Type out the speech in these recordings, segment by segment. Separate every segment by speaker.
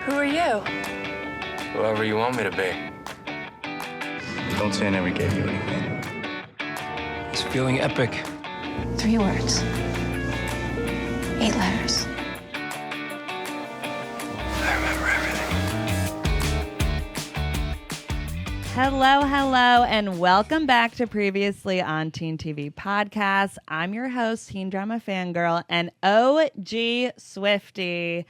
Speaker 1: Who are you?
Speaker 2: Whoever you want me to be.
Speaker 3: Don't say I never gave you anything.
Speaker 4: It's feeling epic.
Speaker 1: 3 words. 8 letters.
Speaker 2: I remember everything.
Speaker 5: Hello, and welcome back to Previously on Teen TV Podcast. I'm your host, Teen Drama Fangirl, and OG Swiftie,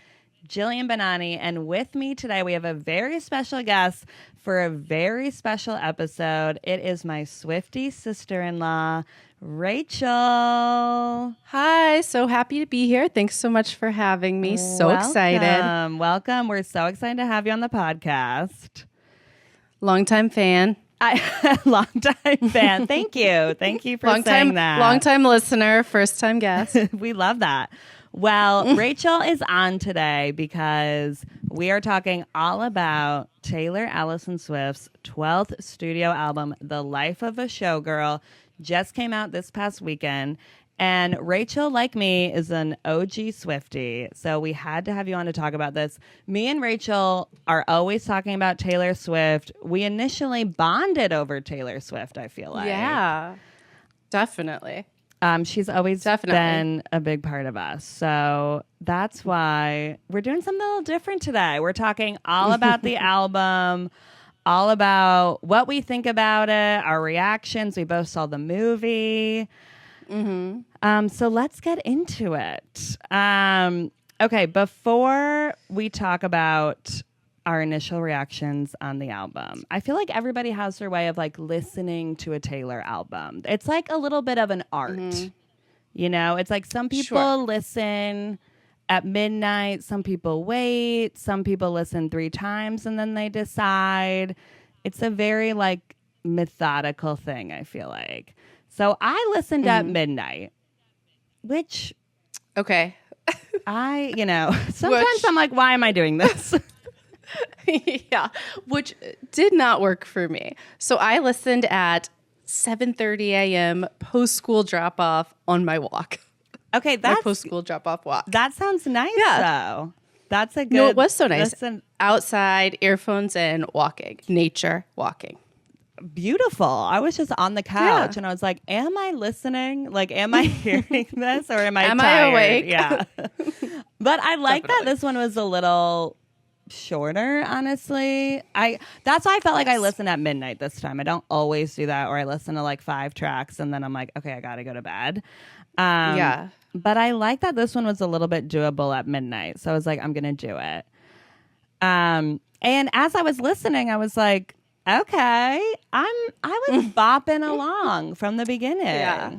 Speaker 5: Jillian Benani, and with me today we have a very special guest for a very special episode. It is my Swiftie sister-in-law, Rachel.
Speaker 6: Hi, so happy to be here. Thanks so much for having me. So excited.
Speaker 5: Welcome. We're so excited to have you on the podcast.
Speaker 6: Longtime fan.
Speaker 5: Longtime fan. Thank you. Thank you for saying that.
Speaker 6: Longtime listener, first time guest.
Speaker 5: We love that. Well, Rachel is on today because we are talking all about Taylor Allison Swift's 12th studio album, The Life of a Showgirl, just came out this past weekend. And Rachel, like me, is an OG Swiftie, so we had to have you on to talk about this. Me and Rachel are always talking about Taylor Swift. We initially bonded over Taylor Swift, I feel like.
Speaker 6: Yeah, definitely.
Speaker 5: She's always been a big part of us. So that's why we're doing something a little different today. We're talking all about the album, all about what we think about it, our reactions. We both saw the movie. Mm-hmm. So let's get into it. Okay, before we talk about our initial reactions on the album, I feel like everybody has their way of like listening to a Taylor album. It's like a little bit of an art, you know? It's like some people listen at midnight, some people wait, some people listen 3 times and then they decide. It's a very like methodical thing, I feel like. So I listened at midnight, which sometimes I'm like, why am I doing this?
Speaker 6: Yeah, which did not work for me. So I listened at 7:30 a.m. post-school drop-off on my walk.
Speaker 5: Okay, that's
Speaker 6: my post-school drop-off walk.
Speaker 5: That sounds nice, though. That's a good...
Speaker 6: No, it was so nice. Outside, earphones in, walking. Nature, walking.
Speaker 5: Beautiful. I was just on the couch and I was like, am I listening? Like, am I hearing this or am I tired?
Speaker 6: I awake?
Speaker 5: Yeah. But I like that this one was a little shorter, honestly. That's why I felt like I listened at midnight this time. I don't always do that, or I listen to like 5 tracks and then I'm like, okay, I gotta go to bed. But I like that this one was a little bit doable at midnight. So I was like, I'm gonna do it. And as I was listening, I was like, okay, I was bopping along from the beginning.
Speaker 6: Yeah.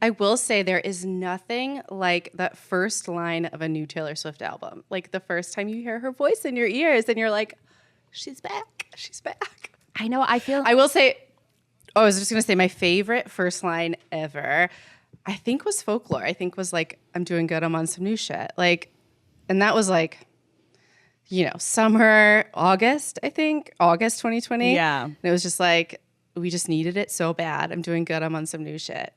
Speaker 6: I will say there is nothing like that first line of a new Taylor Swift album. Like the first time you hear her voice in your ears and you're like, she's back. She's back.
Speaker 5: I know.
Speaker 6: I will say, I was just going to say my favorite first line ever, I think was Folklore. I think was like, I'm doing good. I'm on some new shit. Like, and that was like, summer, August 2020.
Speaker 5: Yeah.
Speaker 6: And it was just like, we just needed it so bad. I'm doing good. I'm on some new shit.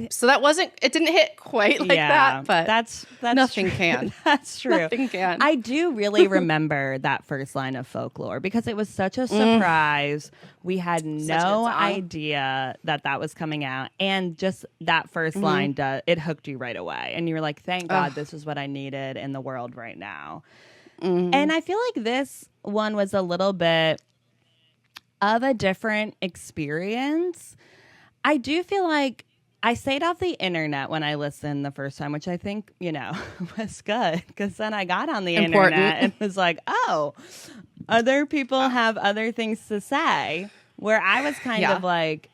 Speaker 6: So it didn't hit quite like that, but
Speaker 5: that's
Speaker 6: nothing
Speaker 5: true.
Speaker 6: can.
Speaker 5: That's true.
Speaker 6: Nothing can.
Speaker 5: I do really remember that first line of Folklore because it was such a surprise. We had no idea that was coming out. And just that first line, it hooked you right away. And you were like, thank God this is what I needed in the world right now. And I feel like this one was a little bit of a different experience. I do feel like I stayed off the internet when I listened the first time, which I think, was good. Because then I got on the internet and was like, oh, other people have other things to say. Where I was kind of like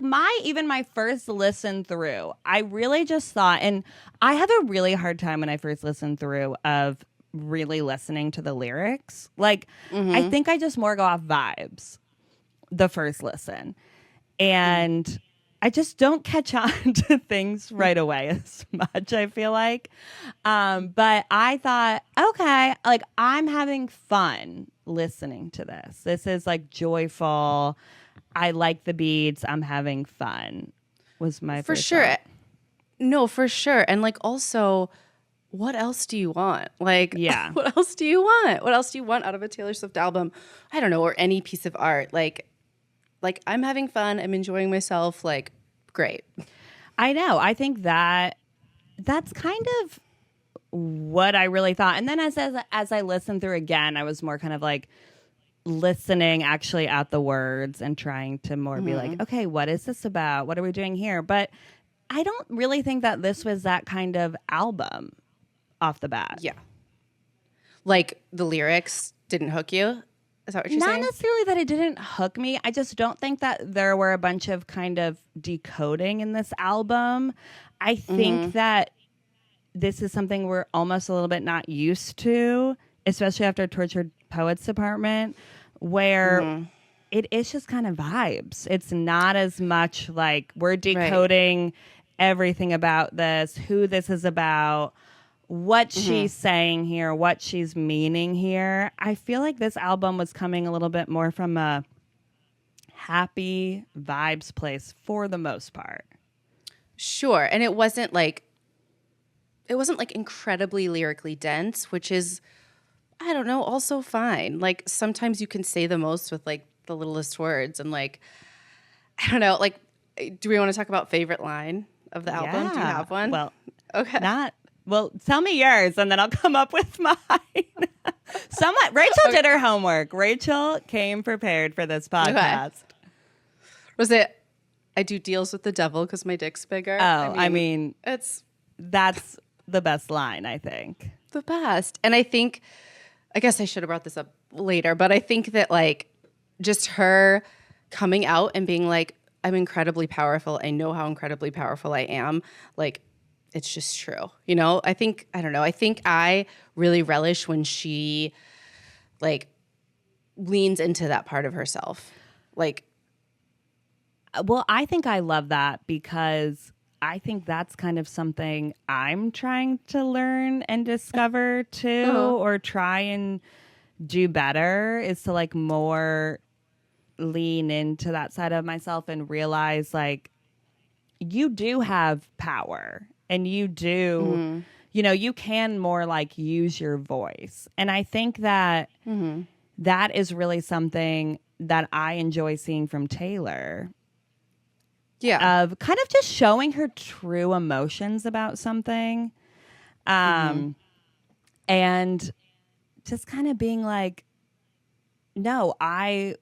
Speaker 5: my first listen through, I really just thought, and I have a really hard time when I first listen through of really listening to the lyrics. Like, I think I just more go off vibes the first listen. And I just don't catch on to things right away as much, I feel like. But I thought, okay, like I'm having fun listening to this. This is like joyful. I like the beats. I'm having fun was my
Speaker 6: for
Speaker 5: first
Speaker 6: sure.
Speaker 5: thought.
Speaker 6: No, for sure. And like also what else do you want? Like,
Speaker 5: Yeah.
Speaker 6: what else do you want? What else do you want out of a Taylor Swift album? I don't know, or any piece of art. Like I'm having fun. I'm enjoying myself. Like, great.
Speaker 5: I know. I think that's kind of what I really thought. And then as I listened through again, I was more kind of like listening actually at the words and trying to more be like, okay, what is this about? What are we doing here? But I don't really think that this was that kind of album off the bat.
Speaker 6: Yeah. Like the lyrics didn't hook you? Is that what you're
Speaker 5: Not
Speaker 6: saying?
Speaker 5: necessarily that it didn't hook me. I just don't think that there were a bunch of kind of decoding in this album. I think that this is something we're almost a little bit not used to, especially after Tortured Poets Department, where it is just kind of vibes. It's not as much like we're decoding everything about this, who this is about, what she's saying here, what she's meaning here. I feel like this album was coming a little bit more from a happy vibes place for the most part.
Speaker 6: Sure. And it wasn't like incredibly lyrically dense, which is, I don't know, also fine. Like sometimes you can say the most with like the littlest words and like, I don't know, like, do we want to talk about favorite line of the album? Do you have one?
Speaker 5: Well,
Speaker 6: okay.
Speaker 5: Well, tell me yours, and then I'll come up with mine. Rachel did her homework. Rachel came prepared for this podcast.
Speaker 6: Okay. Was it, I do deals with the devil because my dick's bigger?
Speaker 5: Oh, I mean,
Speaker 6: it's
Speaker 5: that's the best line, I think.
Speaker 6: the best. And I guess I should have brought this up later, but I think that like just her coming out and being like, I'm incredibly powerful. I know how incredibly powerful I am. Like, it's just true. You know, I think I really relish when she like leans into that part of herself. Like,
Speaker 5: well, I think I love that because I think that's kind of something I'm trying to learn and discover too, or try and do better, is to like more lean into that side of myself and realize like you do have power and you do, you know, you can more like use your voice. And I think that that is really something that I enjoy seeing from Taylor.
Speaker 6: yeah.
Speaker 5: Of kind of just showing her true emotions about something. And just kind of being like, no, I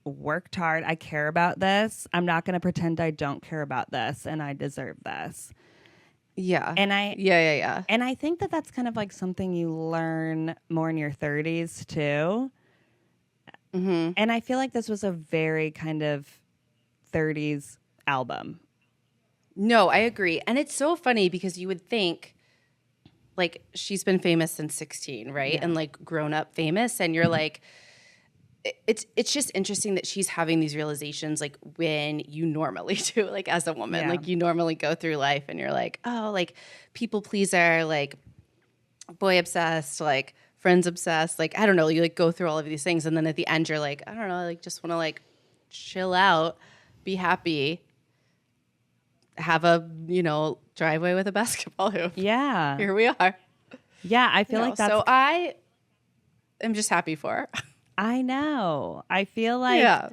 Speaker 5: worked hard. I care about this. I'm not going to pretend I don't care about this and I deserve this.
Speaker 6: Yeah.
Speaker 5: And I
Speaker 6: Yeah.
Speaker 5: And I think that that's kind of like something you learn more in your 30s too. And I feel like this was a very kind of 30s album.
Speaker 6: No, I agree. And it's so funny because you would think like she's been famous since 16, right?
Speaker 5: Yeah.
Speaker 6: And like grown up famous. And you're like, it's just interesting that she's having these realizations like when you normally do, like as a woman,
Speaker 5: Yeah.
Speaker 6: like you normally go through life and you're like, oh, like people pleaser, like boy obsessed, like friends obsessed, like I don't know, you like go through all of these things and then at the end you're like, I don't know, I like just want to like chill out, be happy, have a, you know, driveway with a basketball hoop.
Speaker 5: Yeah.
Speaker 6: Here we are.
Speaker 5: Yeah, I feel like that's
Speaker 6: so I am just happy for her.
Speaker 5: I know. I feel like
Speaker 6: Yeah.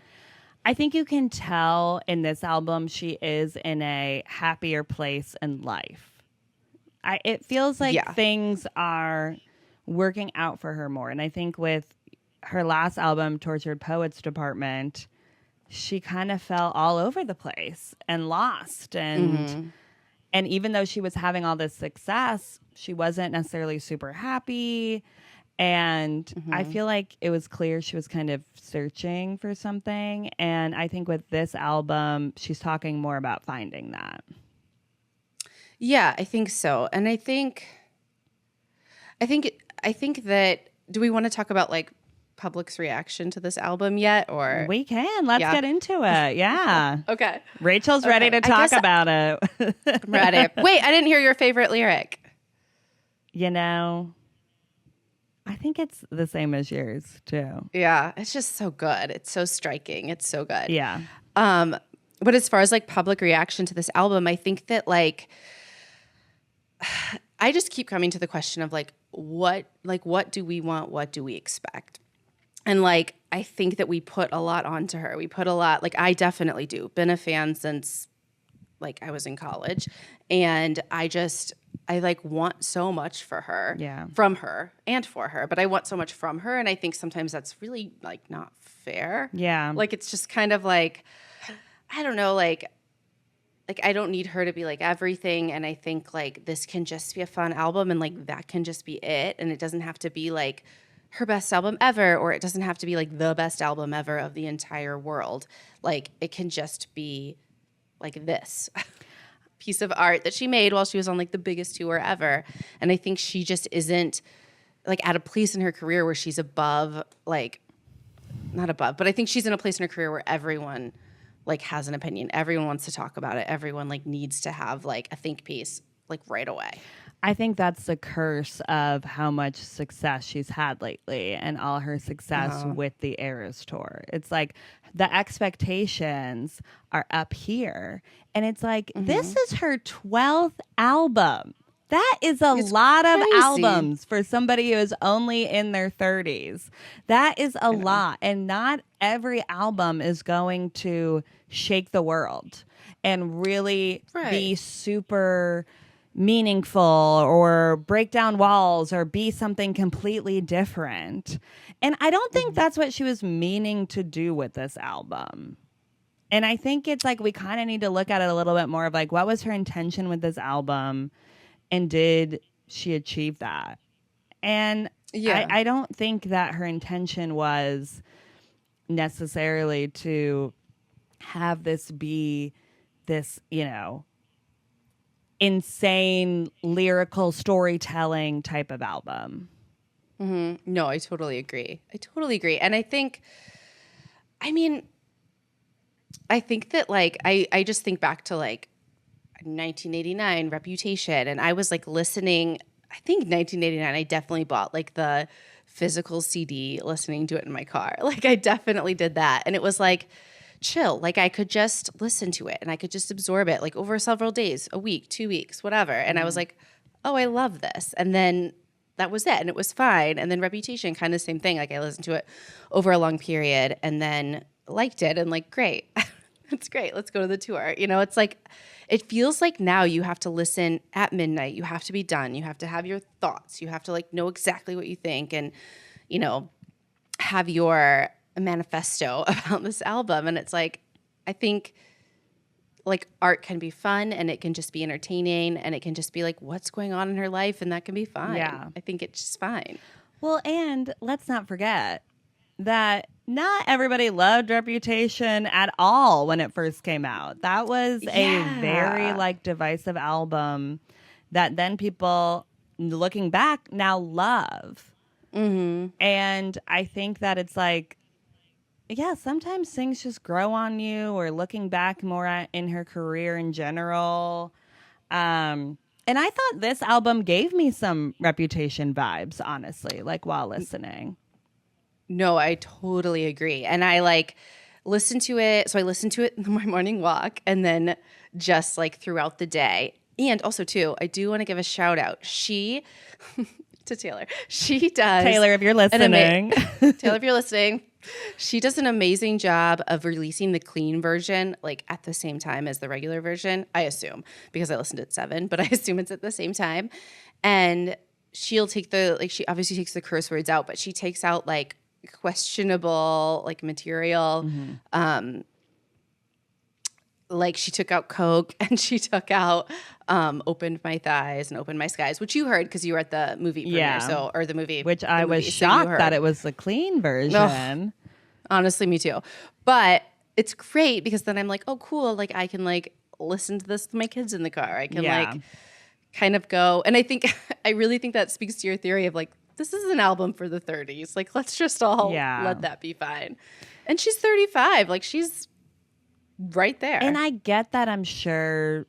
Speaker 5: I think you can tell in this album she is in a happier place in life. It feels like
Speaker 6: Yeah.
Speaker 5: things are working out for her more. And I think with her last album, Tortured Poets Department, she kind of fell all over the place and lost. And even though she was having all this success, she wasn't necessarily super happy. And I feel like it was clear she was kind of searching for something. And I think with this album, she's talking more about finding that.
Speaker 6: Yeah, I think so. And I think that, do we want to talk about like public's reaction to this album yet, or
Speaker 5: We can. Let's get into it. Yeah.
Speaker 6: okay,
Speaker 5: Rachel's ready to talk about it.
Speaker 6: I'm ready. Wait, I didn't hear your favorite lyric.
Speaker 5: You know, I think it's the same as yours too.
Speaker 6: Yeah, it's just so good. It's so striking. It's so good.
Speaker 5: Yeah.
Speaker 6: But as far as like public reaction to this album, I think that like I just keep coming to the question of like what do we want? What do we expect? And like, I think that we put a lot onto her. We put a lot, like I definitely do. Been a fan since like I was in college. And I like want so much for her, from her and for her, but I want so much from her. And I think sometimes that's really like not fair.
Speaker 5: Yeah.
Speaker 6: Like, it's just kind of like, I don't know, like I don't need her to be like everything. And I think like this can just be a fun album and like that can just be it. And it doesn't have to be like her best album ever, or it doesn't have to be like the best album ever of the entire world. Like it can just be like this piece of art that she made while she was on like the biggest tour ever. And I think she just isn't like at a place in her career where she's above, like not above, but I think she's in a place in her career where everyone like has an opinion. Everyone wants to talk about it. Everyone like needs to have like a think piece like right away.
Speaker 5: I think that's the curse of how much success she's had lately and all her success with the Eras tour. It's like the expectations are up here. And it's like, this is her 12th album. That is a lot of albums for somebody who is only in their 30s. That is a lot. And not every album is going to shake the world and really be super meaningful or break down walls or be something completely different. And I don't think that's what she was meaning to do with this album. And I think it's like we kind of need to look at it a little bit more of like, what was her intention with this album? And did she achieve that? And I don't think that her intention was necessarily to have this be this, you know, insane lyrical storytelling type of album.
Speaker 6: No, I totally agree. And I think that like, I just think back to like 1989 Reputation, and I was like listening, I think 1989 I definitely bought like the physical CD, listening to it in my car. Like I definitely did that. And it was like chill. Like I could just listen to it and I could just absorb it like over several days, a week, 2 weeks, whatever. And I was like, oh, I love this. And then that was it. And it was fine. And then Reputation, kind of the same thing. Like I listened to it over a long period and then liked it and like, great. It's great. Let's go to the tour. You know, it's like, it feels like now you have to listen at midnight. You have to be done. You have to have your thoughts. You have to like know exactly what you think and, you know, have your manifesto about this album. And it's like, I think like art can be fun and it can just be entertaining and it can just be like what's going on in her life and that can be fine.
Speaker 5: Yeah.
Speaker 6: I think it's just fine.
Speaker 5: Well, and let's not forget that not everybody loved Reputation at all when it first came out. That was a very like divisive album that then people looking back now love. And I think that it's like, yeah, sometimes things just grow on you, or looking back more at in her career in general. And I thought this album gave me some Reputation vibes, honestly, like while listening.
Speaker 6: No, I totally agree. And I like listened to it. So I listened to it in my morning walk and then just like throughout the day. And also too, I do want to give a shout out. To Taylor. She does.
Speaker 5: Taylor, if you're listening.
Speaker 6: Taylor, if you're listening. She does an amazing job of releasing the clean version like at the same time as the regular version, I assume, because I listened at 7, but I assume it's at the same time. And she'll take she obviously takes the curse words out, but she takes out like questionable like material. Like she took out Coke and she took out Opened My Thighs and Opened My Skies, which you heard because you were at the movie premiere, or the movie.
Speaker 5: Which I was shocked that it was the clean version.
Speaker 6: Ugh. Honestly, me too. But it's great because then I'm like, oh, cool. Like I can like listen to this with my kids in the car. I can like kind of go. And I think, I really think that speaks to your theory of like, this is an album for the 30s. Like, let's just all let that be fine. And she's 35. Like she's right there.
Speaker 5: And I get that. I'm sure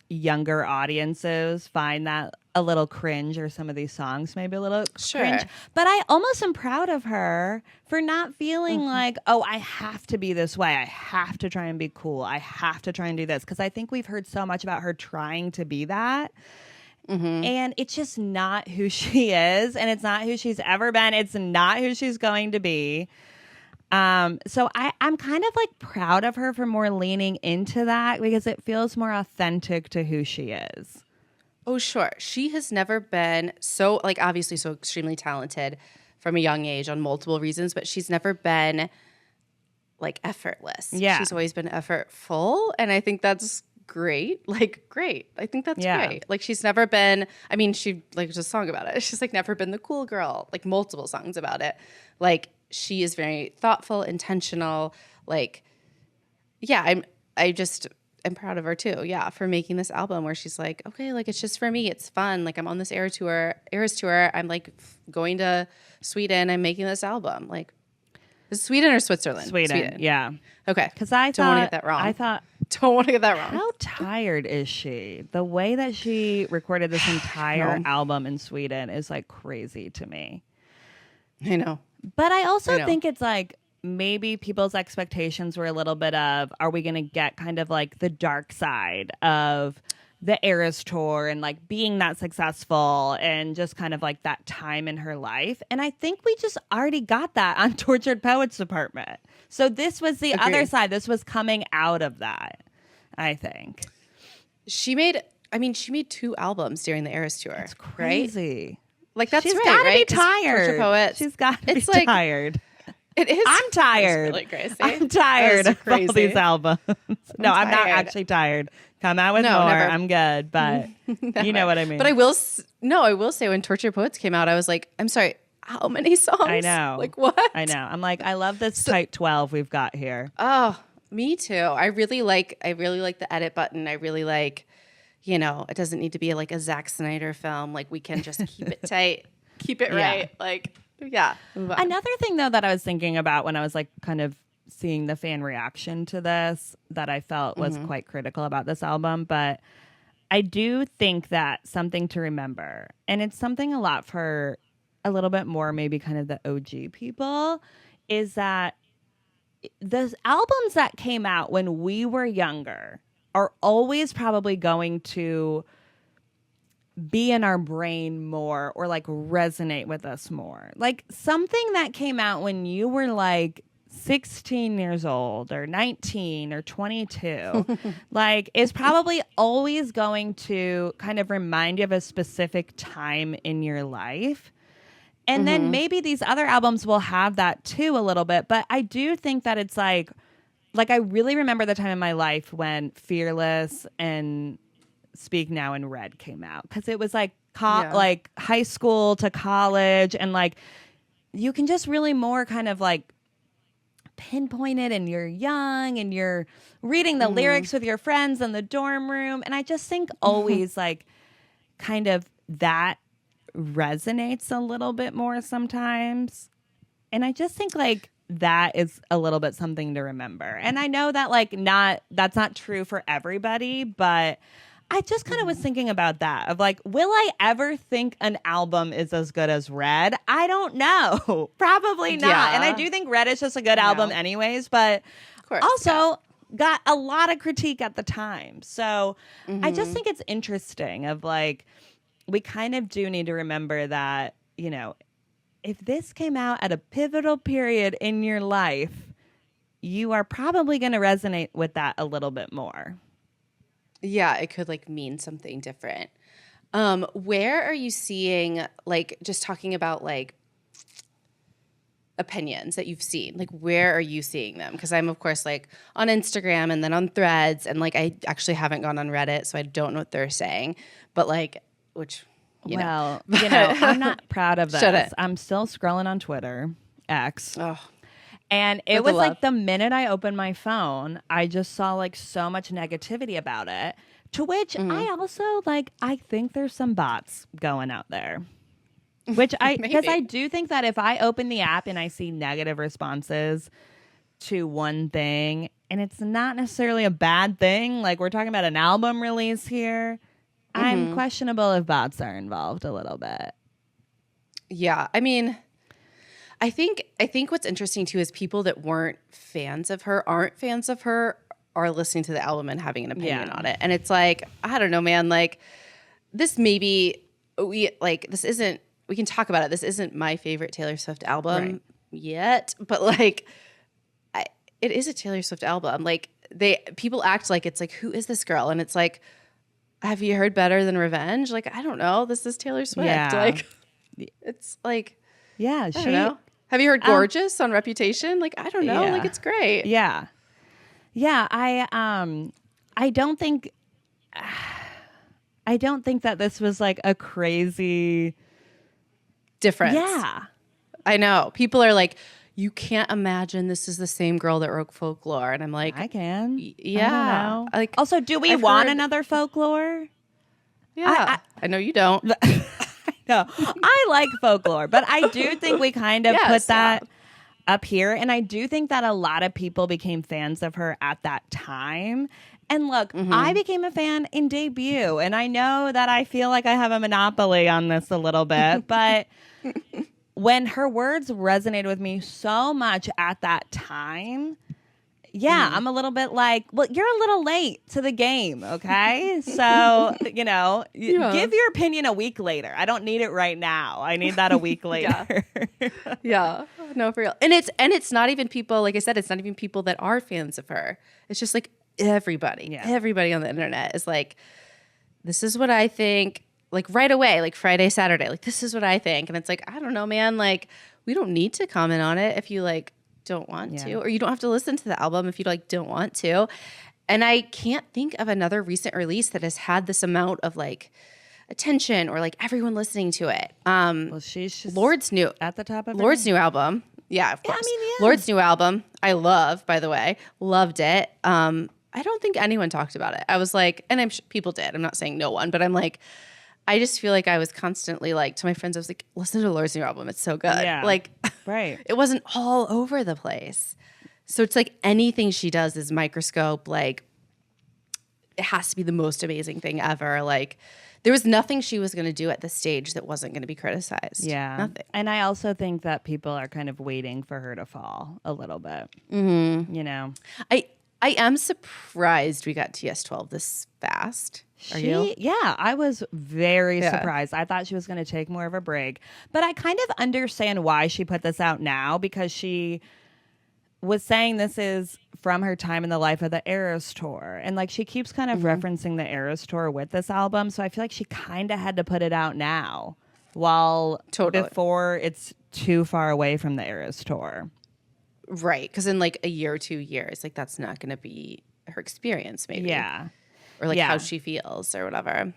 Speaker 5: younger audiences find that a little cringe, or some of these songs maybe a little cringe. But I almost am proud of her for not feeling like, oh, I have to be this way. I have to try and be cool. I have to try and do this. Because I think we've heard so much about her trying to be that. And it's just not who she is, and it's not who she's ever been. It's not who she's going to be. So I'm kind of like proud of her for more leaning into that because it feels more authentic to who she is.
Speaker 6: Oh, sure. She has never been so, like, obviously so extremely talented from a young age on multiple reasons, but she's never been like effortless.
Speaker 5: Yeah.
Speaker 6: She's always been effortful. And I think that's great. Like, great. I think that's great. Like, she's never been, I mean, she, like, there's a song about it. She's like never been the cool girl, like multiple songs about it. Like, she is very thoughtful, intentional. Like, yeah, I'm proud of her too. Yeah, for making this album where she's like, okay, like it's just for me. It's fun. Like I'm on this Eras tour. I'm like going to Sweden. I'm making this album. Like, is it Sweden or Switzerland?
Speaker 5: Sweden. Yeah.
Speaker 6: Okay.
Speaker 5: Because I
Speaker 6: don't want to get that wrong. Don't want to get that wrong.
Speaker 5: How tired is she? The way that she recorded this entire album in Sweden is like crazy to me.
Speaker 6: I know.
Speaker 5: But I also think it's like maybe people's expectations were a little bit of, are we going to get kind of like the dark side of the Eras tour and like being that successful and just kind of like that time in her life? And I think we just already got that on Tortured Poets Department. So this was the other side. This was coming out of that, I think.
Speaker 6: She made 2 albums during the Eras tour.
Speaker 5: It's crazy.
Speaker 6: Right? Like that's
Speaker 5: She's
Speaker 6: right,
Speaker 5: gotta
Speaker 6: right?
Speaker 5: be tired.
Speaker 6: Tortured Poets.
Speaker 5: She's got to be
Speaker 6: like,
Speaker 5: tired.
Speaker 6: It is.
Speaker 5: I'm tired.
Speaker 6: Really crazy.
Speaker 5: I'm tired of all these albums. No, I'm not
Speaker 6: tired.
Speaker 5: actually tired. Come out with more.
Speaker 6: Never.
Speaker 5: I'm good, but you know what I mean.
Speaker 6: But I will say when Tortured Poets came out, I was like, I'm sorry, how many songs?
Speaker 5: I know.
Speaker 6: Like what?
Speaker 5: I know. I'm like, I love this tight 12 we've got here.
Speaker 6: Oh, me too. I really like the edit button. I really like, it doesn't need to be like a Zack Snyder film. Like we can just keep it tight, keep it right. Like, yeah.
Speaker 5: Another thing though that I was thinking about when I was like kind of seeing the fan reaction to this that I felt was quite critical about this album, but I do think that something to remember, and it's something a lot for a little bit more maybe kind of the OG people, is that the albums that came out when we were younger are always probably going to be in our brain more or like resonate with us more. Like something that came out when you were like 16 years old or 19 or 22 like is probably always going to kind of remind you of a specific time in your life. And then maybe these other albums will have that too a little bit, but I do think that it's like I really remember the time in my life when Fearless and Speak Now and Red came out, because it was like like high school to college, and like you can just really more kind of like pinpoint it, and you're young and you're reading the lyrics with your friends in the dorm room, and I just think always like kind of that resonates a little bit more sometimes, and I just think like that is a little bit something to remember. And I know that like that's not true for everybody, but I just kind of was thinking about that of like, will I ever think an album is as good as Red? I don't know. Probably not.
Speaker 6: Yeah.
Speaker 5: And I do think Red is just a good album anyways, but
Speaker 6: of course,
Speaker 5: also got a lot of critique at the time. So I just think it's interesting of like, we kind of do need to remember that, if this came out at a pivotal period in your life, you are probably going to resonate with that a little bit more.
Speaker 6: Yeah, it could like mean something different. Where are you seeing, like, just talking about like opinions that you've seen, like where are you seeing them? Because I'm of course like on Instagram and then on Threads, and like I actually haven't gone on Reddit, so I don't know what they're saying, but like
Speaker 5: I'm not proud of this. I'm still scrolling on Twitter, X.
Speaker 6: Oh.
Speaker 5: And it was like the minute I opened my phone, I just saw like so much negativity about it, to which I also I think there's some bots going out there, which because I do think that if I open the app and I see negative responses to one thing, and it's not necessarily a bad thing, like we're talking about an album release here, I'm questionable if bots are involved a little bit.
Speaker 6: Yeah. I mean, I think what's interesting too is people that aren't fans of her, are listening to the album and having an opinion on it. And it's like, I don't know, man, like this maybe this isn't, we can talk about it. This isn't my favorite Taylor Swift album yet, but like it is a Taylor Swift album. Like people act like it's like, who is this girl? And it's like, have you heard Better Than Revenge? Like, I don't know. This is Taylor Swift.
Speaker 5: Yeah.
Speaker 6: Like, it's like,
Speaker 5: Yeah,
Speaker 6: I don't know. Have you heard Gorgeous on Reputation? Like, I don't know.
Speaker 5: Yeah.
Speaker 6: Like, it's great.
Speaker 5: Yeah. Yeah, I don't think that this was like a crazy
Speaker 6: Difference.
Speaker 5: Yeah.
Speaker 6: I know. People are like, you can't imagine this is the same girl that wrote Folklore. And I'm like,
Speaker 5: I can.
Speaker 6: yeah.
Speaker 5: I don't know.
Speaker 6: Like,
Speaker 5: Also, do we
Speaker 6: I've
Speaker 5: want
Speaker 6: heard-
Speaker 5: another Folklore?
Speaker 6: yeah. I know you don't.
Speaker 5: No, I like Folklore, but I do think we kind of
Speaker 6: Yes,
Speaker 5: put that up here. And I do think that a lot of people became fans of her at that time. And look, I became a fan in debut. And I know that I feel like I have a monopoly on this a little bit, but when her words resonated with me so much at that time, I'm a little bit like, well, you're a little late to the game, okay? So, give your opinion a week later. I don't need it right now. I need that a week later.
Speaker 6: Yeah. No, for real. And it's not even people, like I said, it's not even people that are fans of her. It's just like everybody.
Speaker 5: Yeah.
Speaker 6: Everybody on the internet is like, this is what I think. Like right away, like Friday, Saturday, like this is what I think. And it's like, I don't know, man. Like we don't need to comment on it if you like don't want to, or you don't have to listen to the album if you like don't want to. And I can't think of another recent release that has had this amount of like attention or like everyone listening to it.
Speaker 5: Well, she's just
Speaker 6: Lord's new
Speaker 5: at the top of
Speaker 6: Lord's new album. Yeah, of course.
Speaker 5: yeah.
Speaker 6: Lord's new album. I love, by the way. Loved it. I don't think anyone talked about it. I was like, and I'm sure people did. I'm not saying no one, but I'm like, I just feel like I was constantly like to my friends, I was like, listen to Lord's new album. It's so good.
Speaker 5: Yeah.
Speaker 6: Like,
Speaker 5: right.
Speaker 6: it wasn't all over the place. So it's like anything she does is microscope. Like, it has to be the most amazing thing ever. Like, there was nothing she was going to do at the stage that wasn't going to be criticized.
Speaker 5: Yeah.
Speaker 6: Nothing.
Speaker 5: And I also think that people are kind of waiting for her to fall a little bit.
Speaker 6: I am surprised we got TS12 this fast. Are you?
Speaker 5: Yeah, I was very surprised. I thought she was going to take more of a break. But I kind of understand why she put this out now, because she was saying this is from her time in the life of the Eras Tour. And like she keeps kind of referencing the Eras Tour with this album. So I feel like she kind of had to put it out now before it's too far away from the Eras Tour.
Speaker 6: Right. Because in like a year or 2 years, like that's not going to be her experience maybe.
Speaker 5: Yeah.
Speaker 6: Or like how she feels or whatever.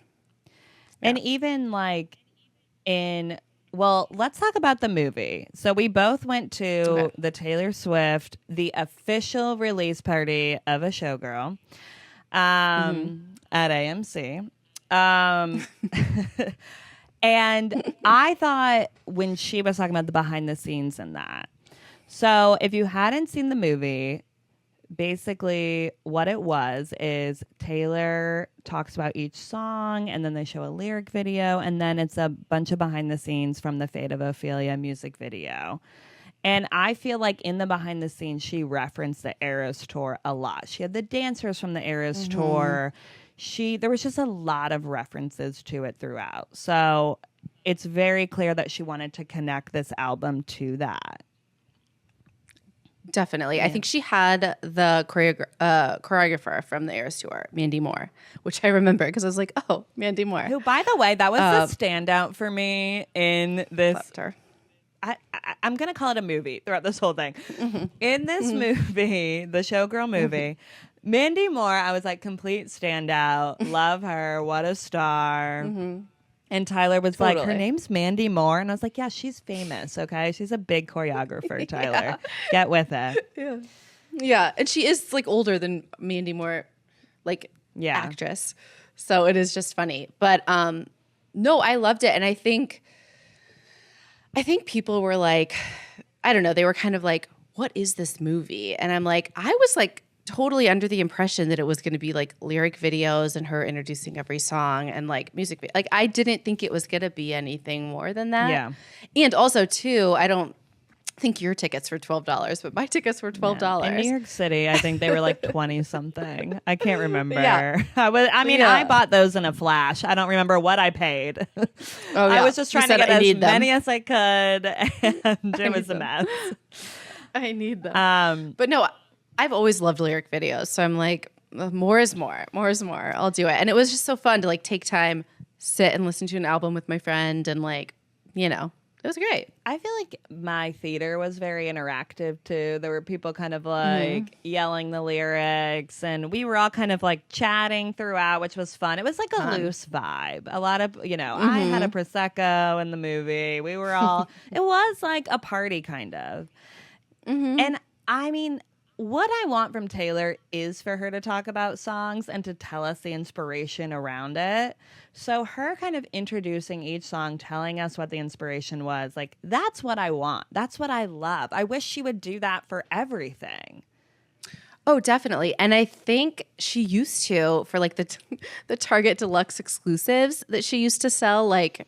Speaker 5: And even like let's talk about the movie. So we both went to the Taylor Swift, the official release party of a Showgirl at AMC. And I thought when she was talking about the behind the scenes and that. So if you hadn't seen the movie, basically what it was is Taylor talks about each song and then they show a lyric video and then it's a bunch of behind the scenes from the Fate of Ophelia music video. And I feel like in the behind the scenes, she referenced the Eras Tour a lot. She had the dancers from the Eras Tour. There was just a lot of references to it throughout. So it's very clear that she wanted to connect this album to that.
Speaker 6: Definitely. Yeah. I think she had the choreographer from the Eras Tour, Mandy Moore, which I remember because I was like, oh, Mandy Moore.
Speaker 5: Who, by the way, that was the standout for me in this.
Speaker 6: Loved her.
Speaker 5: I'm going to call it a movie throughout this whole thing. In this movie, the Showgirl movie, Mandy Moore, I was like, complete standout. Love her. What a star. And Tyler was like, her name's Mandy Moore. And I was like, yeah, she's famous, okay? She's a big choreographer, Tyler. Get with it.
Speaker 6: Yeah. Yeah. And she is like older than Mandy Moore, like actress. So it is just funny. But no, I loved it. And I think people were like, I don't know, they were kind of like, what is this movie? And I'm like, I was like, totally under the impression that it was going to be like lyric videos and her introducing every song and like music. Like I didn't think it was going to be anything more than that. Yeah. And also too, I think your tickets were $12, but my tickets were $12.
Speaker 5: In New York City, I think they were like 20 something. I can't remember.
Speaker 6: Yeah.
Speaker 5: I bought those in a flash. I don't remember what I paid. I was just trying to get as many as I could, and it was a mess.
Speaker 6: I need them. But no, I've always loved lyric videos, so I'm like, more is more. More is more. I'll do it. And it was just so fun to like take time, sit and listen to an album with my friend, and like, you know, it was great.
Speaker 5: I feel like my theater was very interactive too. There were people kind of like yelling the lyrics, and we were all kind of like chatting throughout, which was fun. It was like a loose vibe. A lot of, I had a Prosecco in the movie. We were all, it was like a party kind of. And I mean, what I want from Taylor is for her to talk about songs and to tell us the inspiration around it. So her kind of introducing each song, telling us what the inspiration was, like, that's what I want. That's what I love. I wish she would do that for everything.
Speaker 6: Oh, definitely. And I think she used to, for like the Target Deluxe exclusives that she used to sell, like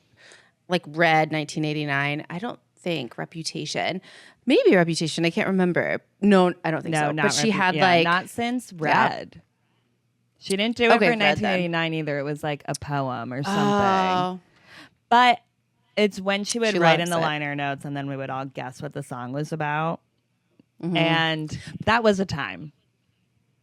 Speaker 6: Red 1989. I don't think Reputation. Maybe Reputation. I can't remember. No, I don't think so. But she had
Speaker 5: not since Red. She didn't do it for 1989 either. It was like a poem or something. Oh. But it's when she would write in the liner notes, and then we would all guess what the song was about. And that was a time.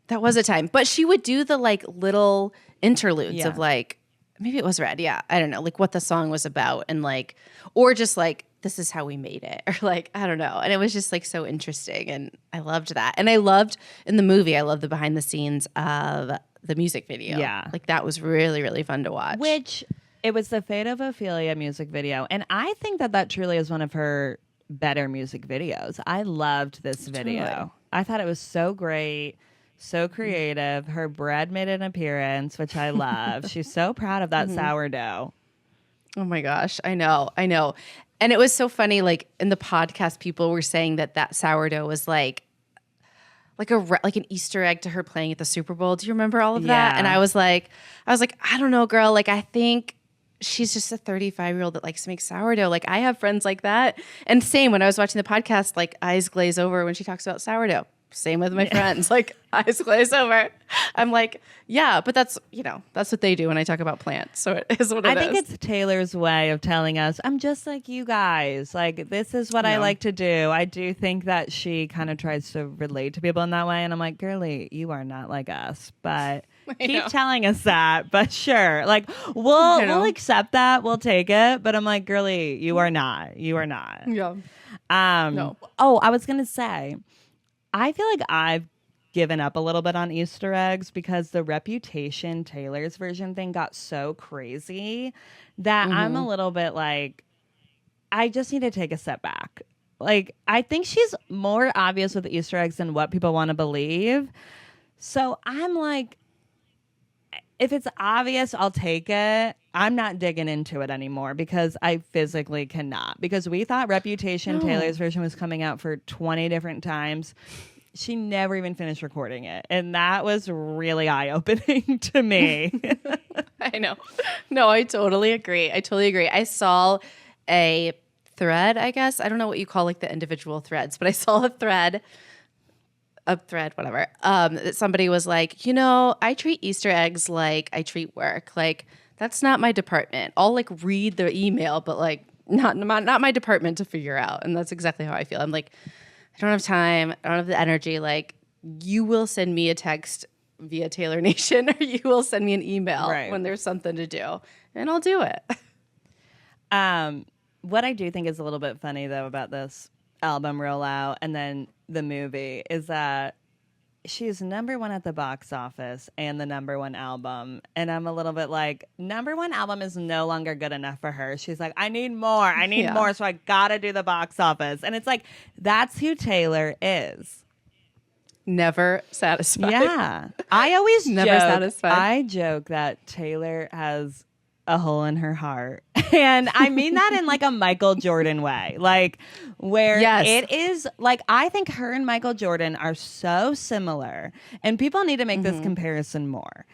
Speaker 6: That was a time. But she would do the like little interludes of like, maybe it was Red. Yeah. I don't know. Like what the song was about, and like, or just like, this is how we made it, or like, I don't know. And it was just like so interesting. And I loved that. And I loved in the movie, I loved the behind the scenes of the music video. Yeah. Like that was really, really fun to watch.
Speaker 5: Which it was the Fate of Ophelia music video. And I think that truly is one of her better music videos. I loved this video. Totally. I thought it was so great. So creative. Her bread made an appearance, which I love. She's so proud of that sourdough.
Speaker 6: Oh my gosh. I know. And it was so funny, like in the podcast, people were saying that sourdough was like an Easter egg to her playing at the Super Bowl. Do you remember all of that? And I was like, I don't know, girl. Like, I think she's just a 35-year-old that likes to make sourdough. Like, I have friends like that. And same when I was watching the podcast, like eyes glaze over when she talks about sourdough. Same with my friends, like eyes glaze over. I'm like, yeah, but that's what they do when I talk about plants. So it is what it is.
Speaker 5: I think it's Taylor's way of telling us, I'm just like you guys. Like, this is what I like to do. I do think that she kind of tries to relate to people in that way. And I'm like, girly, you are not like us. But keep telling us that. But sure, like, we'll accept that. We'll take it. But I'm like, girly, you are not. You are not.
Speaker 6: Yeah.
Speaker 5: No. Oh, I was going to say, I feel like I've given up a little bit on Easter eggs because the Reputation Taylor's version thing got so crazy that I'm a little bit like, I just need to take a step back. Like, I think she's more obvious with the Easter eggs than what people want to believe. So I'm like, if it's obvious, I'll take it. I'm not digging into it anymore because I physically cannot. Because we thought Reputation, Taylor's version, was coming out for 20 different times. She never even finished recording it. And that was really eye-opening to me.
Speaker 6: I know. No, I totally agree. I saw a thread, I guess. I don't know what you call like the individual threads, but I saw a thread, whatever, that somebody was like, I treat Easter eggs like I treat work. Like, that's not my department. I'll like read the email, but like not my department to figure out. And that's exactly how I feel. I'm like, I don't have time. I don't have the energy. Like, you will send me a text via Taylor Nation, or you will send me an email when there's something to do, and I'll do it.
Speaker 5: What I do think is a little bit funny though about this album rollout and then the movie is that she's #1 at the box office and the #1 album. And I'm a little bit like, #1 album is no longer good enough for her. She's like, I need more. I need more. So I got to do the box office. And it's like, that's who Taylor is.
Speaker 6: Never satisfied.
Speaker 5: Yeah. I always
Speaker 6: never satisfied.
Speaker 5: I joke that Taylor has a hole in her heart. And I mean that in like a Michael Jordan way. Like, where it is like, I think her and Michael Jordan are so similar. And people need to make this comparison more.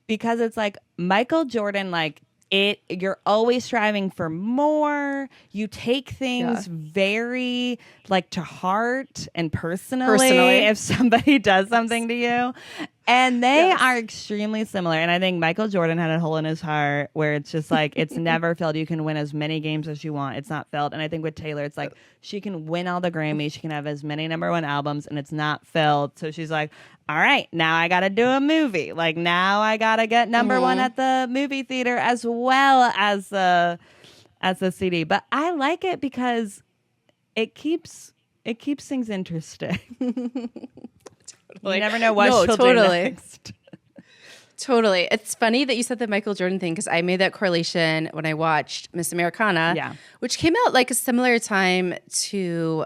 Speaker 5: Because it's like Michael Jordan, like, You're always striving for more. You take things very like to heart and personally if somebody does something to you. And they are extremely similar. And I think Michael Jordan had a hole in his heart where it's just like, it's never filled. You can win as many games as you want. It's not filled. And I think with Taylor, it's like, she can win all the Grammys. She can have as many #1 albums and it's not filled. So she's like, all right, now I got to do a movie. Like now I got to get #1 at the movie theater as well as the CD. But I like it because it keeps things interesting. You never know what she'll do next.
Speaker 6: Totally. It's funny that you said the Michael Jordan thing because I made that correlation when I watched Miss Americana, which came out like a similar time to,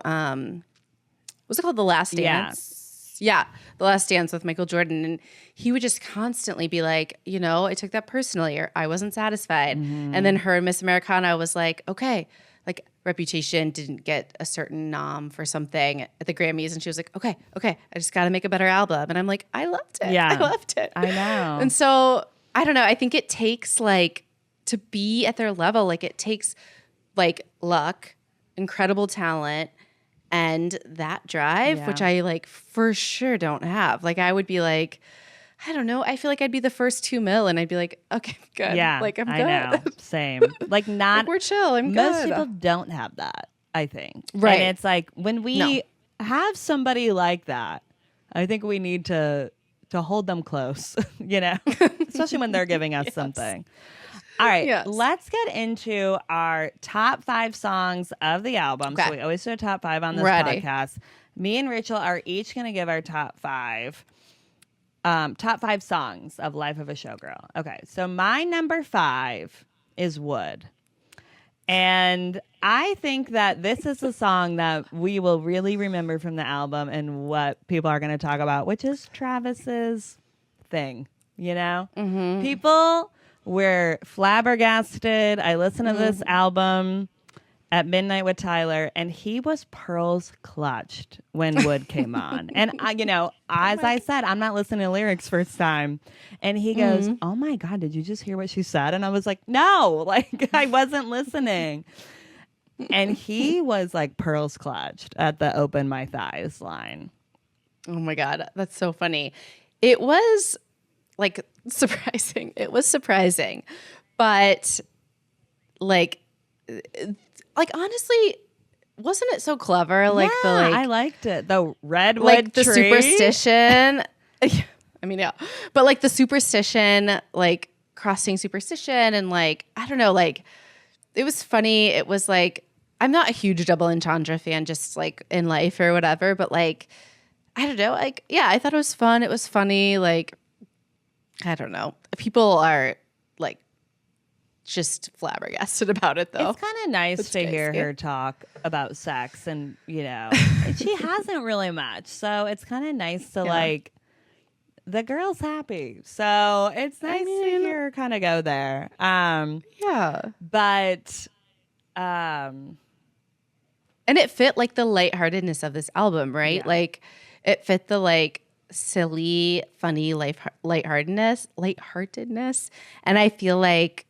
Speaker 6: what's it called? The Last Dance. Yeah, The Last Dance with Michael Jordan. And he would just constantly be like, you know, I took that personally or I wasn't satisfied. And then her Miss Americana was like, okay, like Reputation didn't get a certain nom for something at the Grammys. And she was like, okay, I just got to make a better album. And I'm like, I loved it.
Speaker 5: Yeah,
Speaker 6: I loved it.
Speaker 5: I know.
Speaker 6: And so, I don't know. I think it takes like, to be at their level, like it takes like luck, incredible talent, and that drive, which I like for sure don't have. Like I would be like, I don't know. I feel like I'd be the first 2 mil and I'd be like, okay, good.
Speaker 5: Yeah,
Speaker 6: like I'm good.
Speaker 5: I know. Same. Like not.
Speaker 6: Like, we're chill. I'm
Speaker 5: most
Speaker 6: good.
Speaker 5: people don't have that, I think.
Speaker 6: Right.
Speaker 5: And it's like when we have somebody like that, I think we need to hold them close, you know, especially when they're giving us something. All right, let's get into our top 5 songs of the album. So we always do a top 5 on this podcast. Me and Rachel are each going to give our top 5 songs of Life of a Showgirl. Okay, so my number 5 is Wood. And I think that this is a song that we will really remember from the album and what people are going to talk about, which is Travis's thing, you know? People were flabbergasted. I listened to this album at midnight with Tyler, and he was pearls clutched when Wood came on. And, you know, as I said, I'm not listening to lyrics first time. And he goes, oh, my God, did you just hear what she said? And I was like, no, like, I wasn't listening. And he was, like, pearls clutched at the open my thighs line.
Speaker 6: Oh, my God. That's so funny. It was, like, surprising. It was surprising. But, like honestly, wasn't it so clever? Like
Speaker 5: I liked it. The redwood
Speaker 6: like the
Speaker 5: tree.
Speaker 6: Superstition. I mean, yeah, but like the superstition, like crossing superstition, and like I don't know, like it was funny. It was like I'm not a huge Double Entendre fan, just like in life or whatever, but like I don't know, like I thought it was fun. It was funny. Like I don't know, people are like just flabbergasted about it though.
Speaker 5: It's kind of nice to hear her talk about sex, and you know she hasn't really much, so it's kind of nice to like the girl's happy, so it's nice to hear her kind of go there. But and
Speaker 6: it fit like the lightheartedness of this album, right? Like it fit the like silly, funny lightheartedness, and I feel like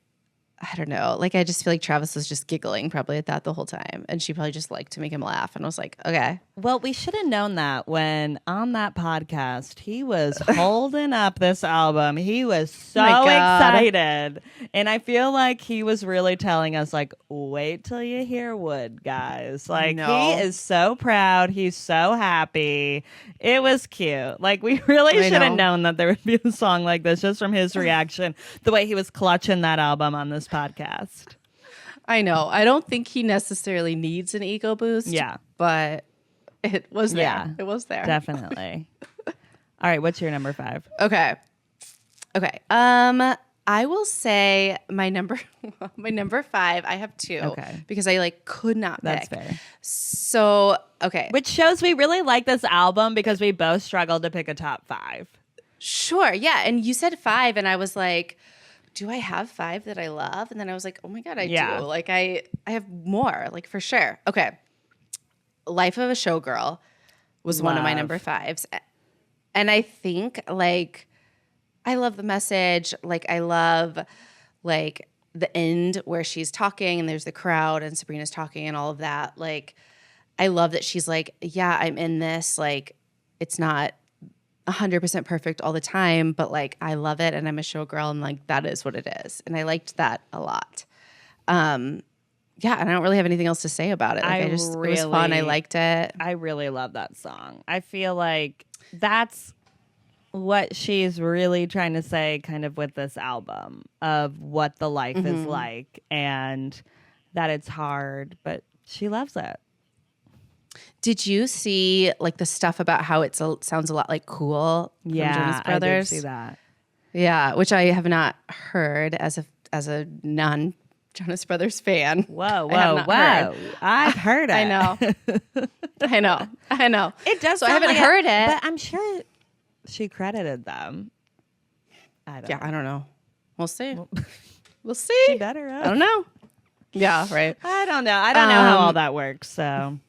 Speaker 6: I don't know. Like, I just feel like Travis was just giggling probably at that the whole time. And she probably just liked to make him laugh. And I was like, okay.
Speaker 5: Well, we should have known that when on that podcast, he was holding up this album. He was so excited. And I feel like he was really telling us, like, wait till you hear Wood, guys. Like, he is so proud. He's so happy. It was cute. Like, we really should have known that there would be a song like this just from his reaction, the way he was clutching that album on this podcast.
Speaker 6: I know. I don't think he necessarily needs an ego boost.
Speaker 5: Yeah.
Speaker 6: But it was there.
Speaker 5: Yeah,
Speaker 6: it was there.
Speaker 5: Definitely. All right. What's your number 5?
Speaker 6: Okay. I will say my number 5. I have 2.
Speaker 5: Okay.
Speaker 6: Because I like could not
Speaker 5: That's
Speaker 6: pick.
Speaker 5: fair.
Speaker 6: So, okay.
Speaker 5: Which shows we really like this album because we both struggled to pick a top 5.
Speaker 6: Sure. Yeah. And you said 5 and I was like, do I have 5 that I love? And then I was like, oh my God, I do. Like I have more, like for sure. Okay. Life of a Showgirl was one of my number 5s. And I think like I love the message. Like I love like the end where she's talking and there's the crowd and Sabrina's talking and all of that. Like, I love that she's like, yeah, I'm in this. Like, it's not 100% perfect all the time, but like, I love it and I'm a showgirl and like, that is what it is. And I liked that a lot. Yeah, and I don't really have anything else to say about it. Like, it was fun. I liked it.
Speaker 5: I really love that song. I feel like that's what she's really trying to say kind of with this album of what the life is like and that it's hard, but she loves it.
Speaker 6: Did you see like the stuff about how it sounds a lot like Cool from Jonas Brothers?
Speaker 5: I did see that.
Speaker 6: Yeah, which I have not heard as a non Jonas Brothers fan.
Speaker 5: Whoa.
Speaker 6: Heard.
Speaker 5: I've heard it.
Speaker 6: I know.
Speaker 5: It does.
Speaker 6: So I haven't heard it,
Speaker 5: but I'm sure she credited them. I don't
Speaker 6: know. We'll see. We'll see.
Speaker 5: She better.
Speaker 6: I don't know. Yeah, right.
Speaker 5: I don't know. I don't know how all that works. So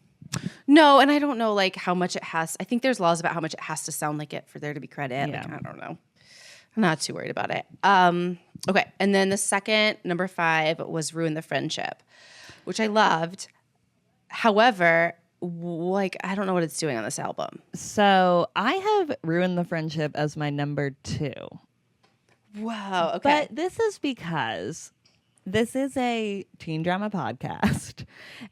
Speaker 6: no, and I don't know like how much it has. I think there's laws about how much it has to sound like it for there to be credit.
Speaker 5: Yeah.
Speaker 6: Like, I don't know. I'm not too worried about it. Okay, and then the second, number 5, was Ruin the Friendship, which I loved. However, like, I don't know what it's doing on this album.
Speaker 5: So I have Ruined the Friendship as my number 2.
Speaker 6: Wow, okay.
Speaker 5: But this is because this is a teen drama podcast.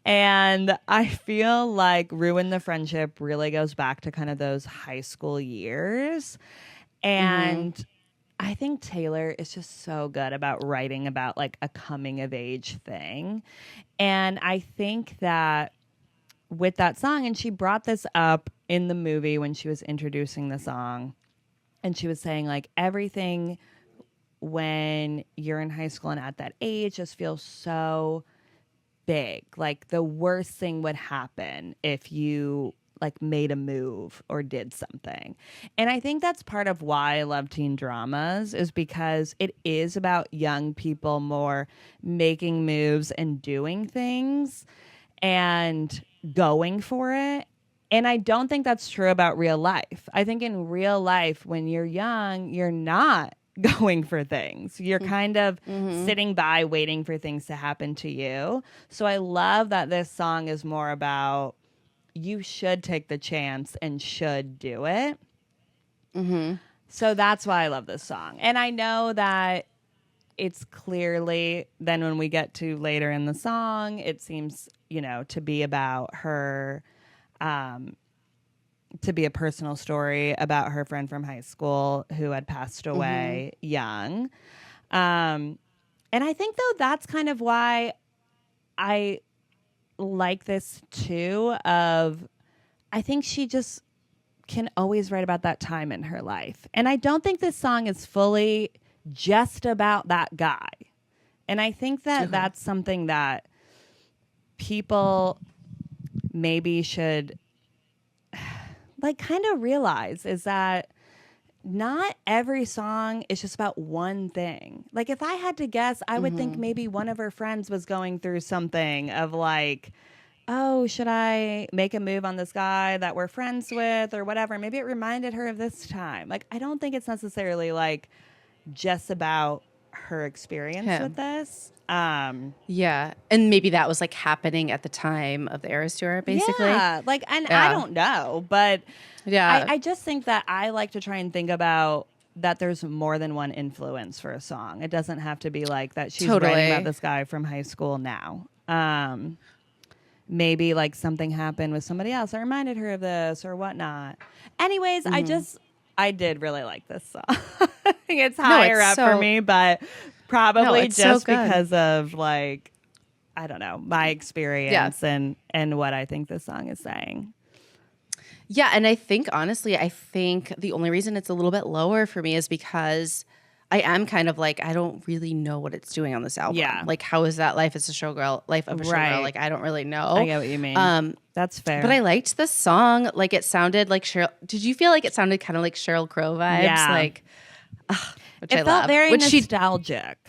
Speaker 5: And I feel like Ruin the Friendship really goes back to kind of those high school years. And I think Taylor is just so good about writing about like a coming of age thing. And I think that with that song, and she brought this up in the movie when she was introducing the song, and she was saying like everything when you're in high school and at that age just feels so big. Like the worst thing would happen if you like made a move or did something. And I think that's part of why I love teen dramas, is because it is about young people more making moves and doing things and going for it. And I don't think that's true about real life. I think in real life, when you're young, you're not going for things. You're kind of sitting by waiting for things to happen to you. So I love that this song is more about you should take the chance and should do it. So that's why I love this song. And I know that it's clearly, then when we get to later in the song, it seems, you know, to be about her, to be a personal story about her friend from high school who had passed away young. And I think, though, that's kind of why I like this too, of I think she just can always write about that time in her life. And I don't think this song is fully just about that guy. And I think that that's something that people maybe should like kind of realize, is that not every song is just about one thing. Like if I had to guess, I would think maybe one of her friends was going through something of like, oh, should I make a move on this guy that we're friends with or whatever? Maybe it reminded her of this time. Like, I don't think it's necessarily like just about her experience with this.
Speaker 6: Yeah. And maybe that was like happening at the time of the Eras Tour, basically.
Speaker 5: Yeah. Like, and I don't know, but I just think that I like to try and think about that there's more than one influence for a song. It doesn't have to be like that she's writing about this guy from high school now. Maybe like something happened with somebody else that reminded her of this or whatnot. Anyways, I did really like this song. I think it's higher up for me, but probably just because of like, I don't know, my experience and what I think this song is saying.
Speaker 6: Yeah, and I think, honestly, the only reason it's a little bit lower for me is because I am kind of like, I don't really know what it's doing on this album. Yeah. Like, how is that life of a showgirl? Like, I don't really know.
Speaker 5: I get what you mean. That's fair.
Speaker 6: But I liked the song. Like, it sounded like Cheryl. Did you feel like it sounded kind of like Sheryl Crow vibes?
Speaker 5: Yeah.
Speaker 6: Like, which
Speaker 5: it
Speaker 6: I
Speaker 5: felt
Speaker 6: love.
Speaker 5: very nostalgic.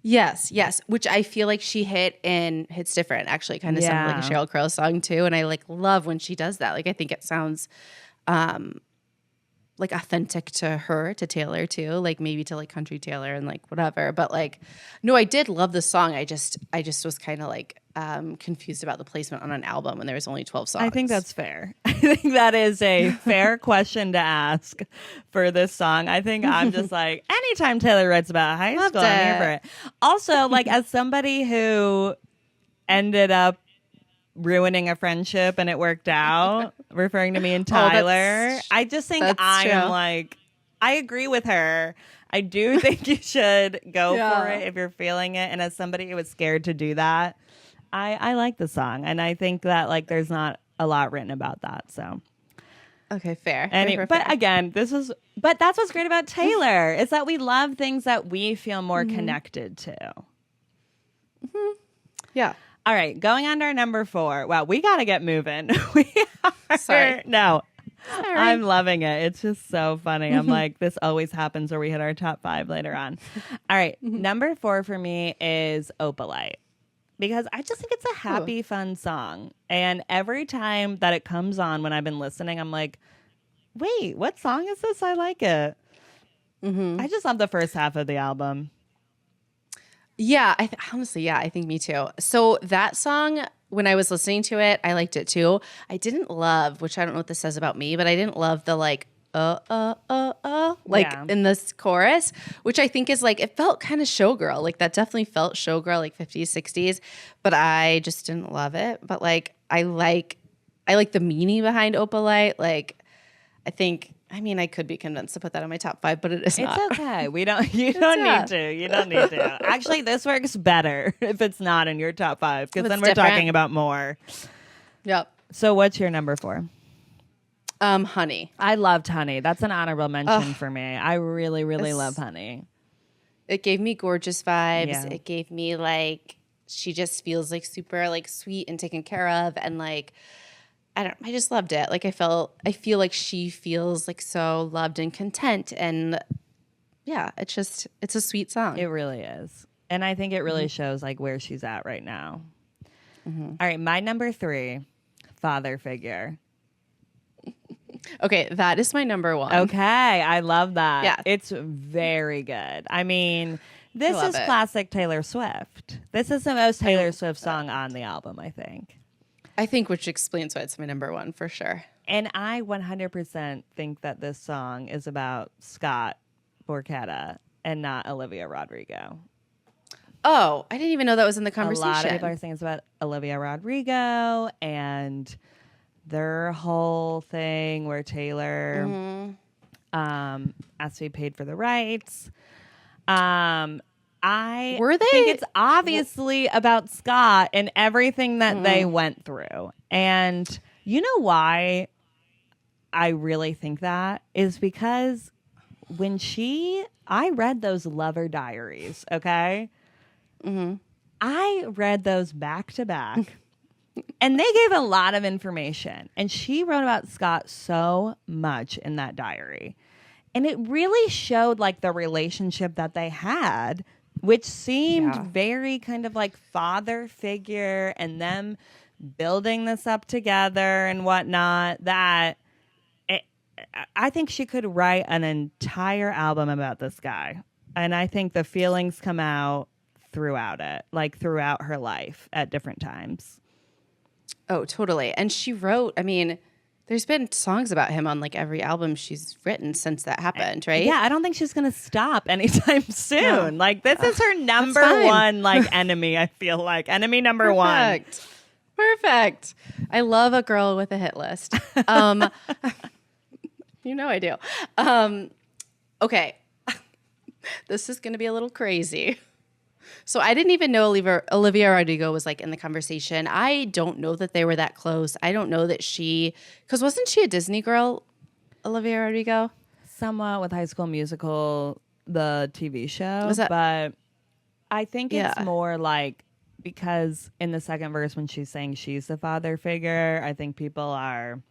Speaker 6: Yes. Which I feel like she hits different, actually. Kind of sounded like a Sheryl Crow song, too. And I like love when she does that. Like, I think it sounds like authentic to her, to Taylor too, like maybe to like country Taylor and like whatever. But like, no, I did love the song. I just was kind of like confused about the placement on an album when there was only 12 songs.
Speaker 5: I think that's fair. I think that is a fair question to ask for this song. I think I'm just like, anytime Taylor writes about high school, I'm here for it. Also, like as somebody who ended up ruining a friendship and it worked out, referring to me and Tyler, I just think I am like, I agree with her. I do think you should go for it if you're feeling it. And as somebody who was scared to do that, I like the song. And I think that like there's not a lot written about that. So
Speaker 6: okay, fair.
Speaker 5: But again, that's what's great about Taylor is that we love things that we feel more connected to.
Speaker 6: Mm-hmm. Yeah.
Speaker 5: All right, going on to our number 4. Wow, we got to get moving. Sorry. I'm loving it. It's just so funny. I'm like, this always happens where we hit our top 5 later on. All right, number 4 for me is Opalite. Because I just think it's a happy, fun song. And every time that it comes on when I've been listening, I'm like, wait, what song is this? I like it. Mm-hmm. I just love the first half of the album.
Speaker 6: Yeah, honestly, I think me too. So that song, when I was listening to it, I liked it too. I didn't love, which I don't know what this says about me, but I didn't love the like, in this chorus, which I think is like, it felt kind of Showgirl. Like that definitely felt Showgirl, like 50s, 60s, but I just didn't love it. But like, I like the meaning behind Opalite. Like, I could be convinced to put that on my top 5, but it's not.
Speaker 5: It's okay. You don't need to. You don't need to. Actually, this works better if it's not in your top 5 because then we're talking about more.
Speaker 6: Yep.
Speaker 5: So what's your number 4?
Speaker 6: Honey.
Speaker 5: I loved Honey. That's an honorable mention for me. I really, really love Honey.
Speaker 6: It gave me gorgeous vibes.
Speaker 5: Yeah.
Speaker 6: It gave me like, she just feels like super like sweet and taken care of, and like, I just loved it. Like I feel like she feels like so loved and content, and yeah, it's a sweet song.
Speaker 5: It really is. And I think it really shows like where she's at right now. Mm-hmm. All right, my number 3, Father Figure.
Speaker 6: Okay, that is my number 1.
Speaker 5: Okay, I love that.
Speaker 6: Yeah.
Speaker 5: It's very good. I mean, this is classic Taylor Swift. This is the most Taylor Swift song on the album, I think.
Speaker 6: I think, which explains why it's my number 1 for sure.
Speaker 5: And I 100% think that this song is about Scott Borchetta and not Olivia Rodrigo.
Speaker 6: Oh, I didn't even know that was in the conversation.
Speaker 5: A lot of people are saying it's about Olivia Rodrigo and their whole thing where Taylor asked to be paid for the rights. I think it's obviously about Scott and everything that they went through. And you know why I really think that is because when I read those lover diaries, okay? Mm-hmm. I read those back to back. And they gave a lot of information. And she wrote about Scott so much in that diary. And it really showed like the relationship that they had, which seemed very kind of like father figure and them building this up together and whatnot, that I think she could write an entire album about this guy. And I think the feelings come out throughout it, like throughout her life at different times.
Speaker 6: Oh, totally. And she wrote, there's been songs about him on like every album she's written since that happened, right?
Speaker 5: Yeah, I don't think she's going to stop anytime soon. No. Like this is her number 1 like enemy, I feel like. Enemy number 1.
Speaker 6: Perfect. I love a girl with a hit list. You know I do. Okay. This is going to be a little crazy. So I didn't even know Olivia Rodrigo was like in the conversation. I don't know that they were that close. I don't know that because wasn't she a Disney girl, Olivia Rodrigo?
Speaker 5: Somewhat with High School Musical, the TV show.
Speaker 6: Was that,
Speaker 5: but I think it's more like, because in the second verse when she's saying she's the father figure, I think people are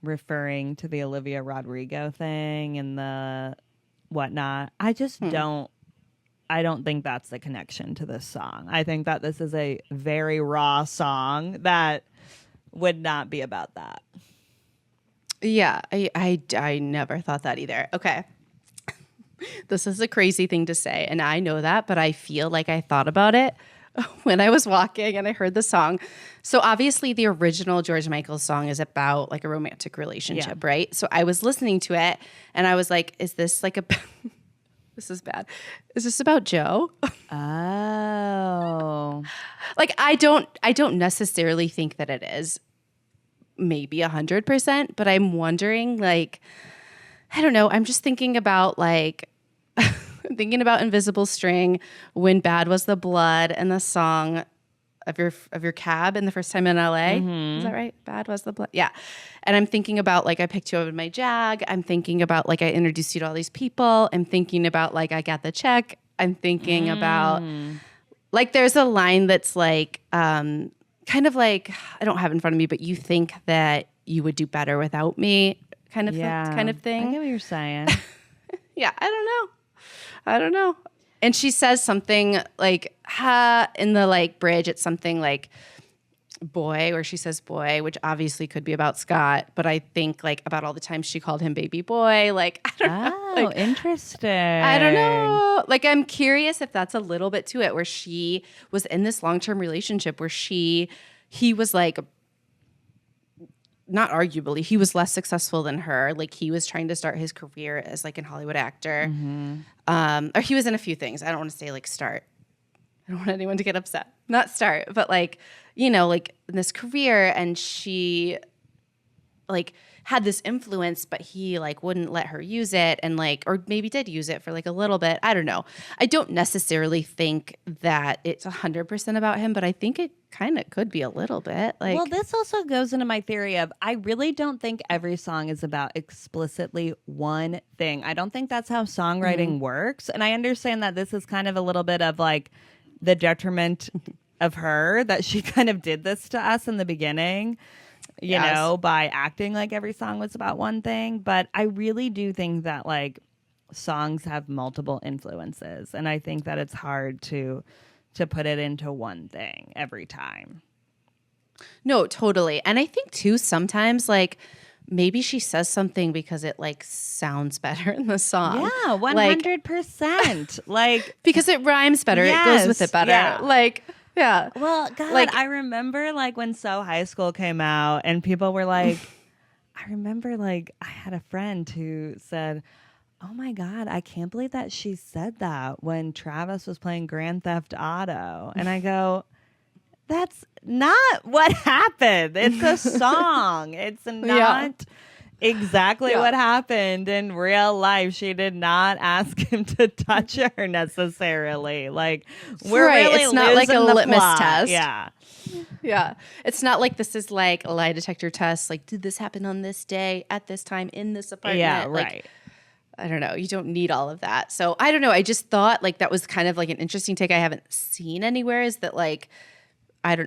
Speaker 5: referring to the Olivia Rodrigo thing and the whatnot. I just I don't think that's the connection to this song. I think that this is a very raw song that would not be about that.
Speaker 6: Yeah, I never thought that either. Okay. This is a crazy thing to say, and I know that, but I feel like I thought about it when I was walking and I heard the song. So obviously the original George Michael song is about like a romantic relationship, right? So I was listening to it and I was like, is this like a this is bad. Is this about Joe?
Speaker 5: Oh.
Speaker 6: Like I don't necessarily think that it is. Maybe 100%, but I'm wondering, like, I don't know. I'm just thinking about like thinking about Invisible String, When Bad Was the Blood, and the song of your cab in the first time in LA. Is that right? Bad Was the Blood. Yeah. And I'm thinking about like I picked you up in my Jag. I'm thinking about like I introduced you to all these people. I'm thinking about like I got the check. I'm thinking about like there's a line that's like kind of like, I don't have it in front of me, but you think that you would do better without me kind of kind of thing.
Speaker 5: I get what you're saying.
Speaker 6: Yeah, I don't know. And she says something like, in the like bridge, it's something like boy, or she says boy, which obviously could be about Scott, but I think like about all the times she called him baby boy. Like, I don't know. Like,
Speaker 5: interesting.
Speaker 6: I don't know. Like, I'm curious if that's a little bit to it, where she was in this long-term relationship where he was like, not arguably, he was less successful than her. Like, he was trying to start his career as like a Hollywood actor. Or he was in a few things. I don't want to say like start. I don't want anyone to get upset. Not start, but like, you know, like in this career, and she like had this influence, but he like wouldn't let her use it, and like, or maybe did use it for like a little bit. I don't know. I don't necessarily think that it's 100% about him, but I think it kind of could be a little bit. Like,
Speaker 5: well, this also goes into my theory of I really don't think every song is about explicitly one thing. I don't think that's how songwriting works. And I understand that this is kind of a little bit of like the detriment of her that she kind of did this to us in the beginning, you know, by acting like every song was about one thing. But I really do think that like songs have multiple influences. And I think that it's hard to put it into one thing every time.
Speaker 6: No, totally. And I think too, sometimes like maybe she says something because it like sounds better in the song.
Speaker 5: Yeah, 100%. Like
Speaker 6: because it rhymes better.
Speaker 5: Yes,
Speaker 6: it goes with it better.
Speaker 5: Yeah.
Speaker 6: Like, yeah.
Speaker 5: Well, God,
Speaker 6: like,
Speaker 5: I remember like when So High School came out and people were like, I remember like I had a friend who said, oh my God, I can't believe that she said that when Travis was playing Grand Theft Auto. And I go, that's not what happened. It's a song. It's not exactly what happened in real life. She did not ask him to touch her necessarily. Like, we're really
Speaker 6: it's not like a litmus
Speaker 5: plot.
Speaker 6: test.
Speaker 5: Yeah.
Speaker 6: Yeah. It's not like this is like a lie detector test. Like, did this happen on this day, at this time, in this apartment?
Speaker 5: Yeah,
Speaker 6: like,
Speaker 5: right.
Speaker 6: I don't know. You don't need all of that. So I don't know. I just thought like that was kind of like an interesting take I haven't seen anywhere, is that like,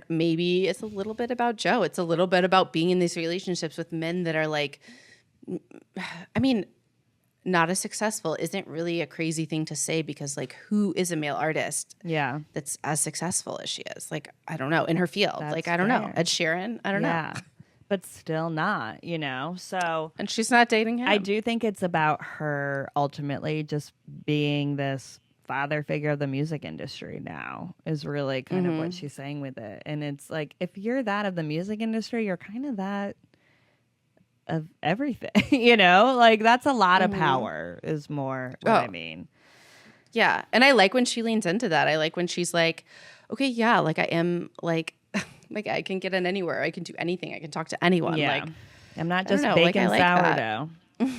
Speaker 6: maybe it's a little bit about Joe. It's a little bit about being in these relationships with men that are like, I mean, not as successful isn't really a crazy thing to say, because like, who is a male artist that's as successful as she is? Like, I don't know, in her field.
Speaker 5: That's
Speaker 6: like, I don't know.
Speaker 5: fair.
Speaker 6: Ed Sheeran, I don't know.
Speaker 5: But still not, you know? So
Speaker 6: And she's not dating him.
Speaker 5: I do think it's about her ultimately just being this father figure of the music industry now is really kind of what she's saying with it. And it's like, if you're that of the music industry, you're kind of that of everything, you know? Like, that's a lot of power is more what I mean.
Speaker 6: Yeah. And I like when she leans into that. I like when she's like, okay, yeah, like I am like, like I can get in anywhere. I can do anything. I can talk to anyone.
Speaker 5: Yeah.
Speaker 6: Like,
Speaker 5: I'm not just
Speaker 6: know,
Speaker 5: baking
Speaker 6: like, I like that.
Speaker 5: sourdough.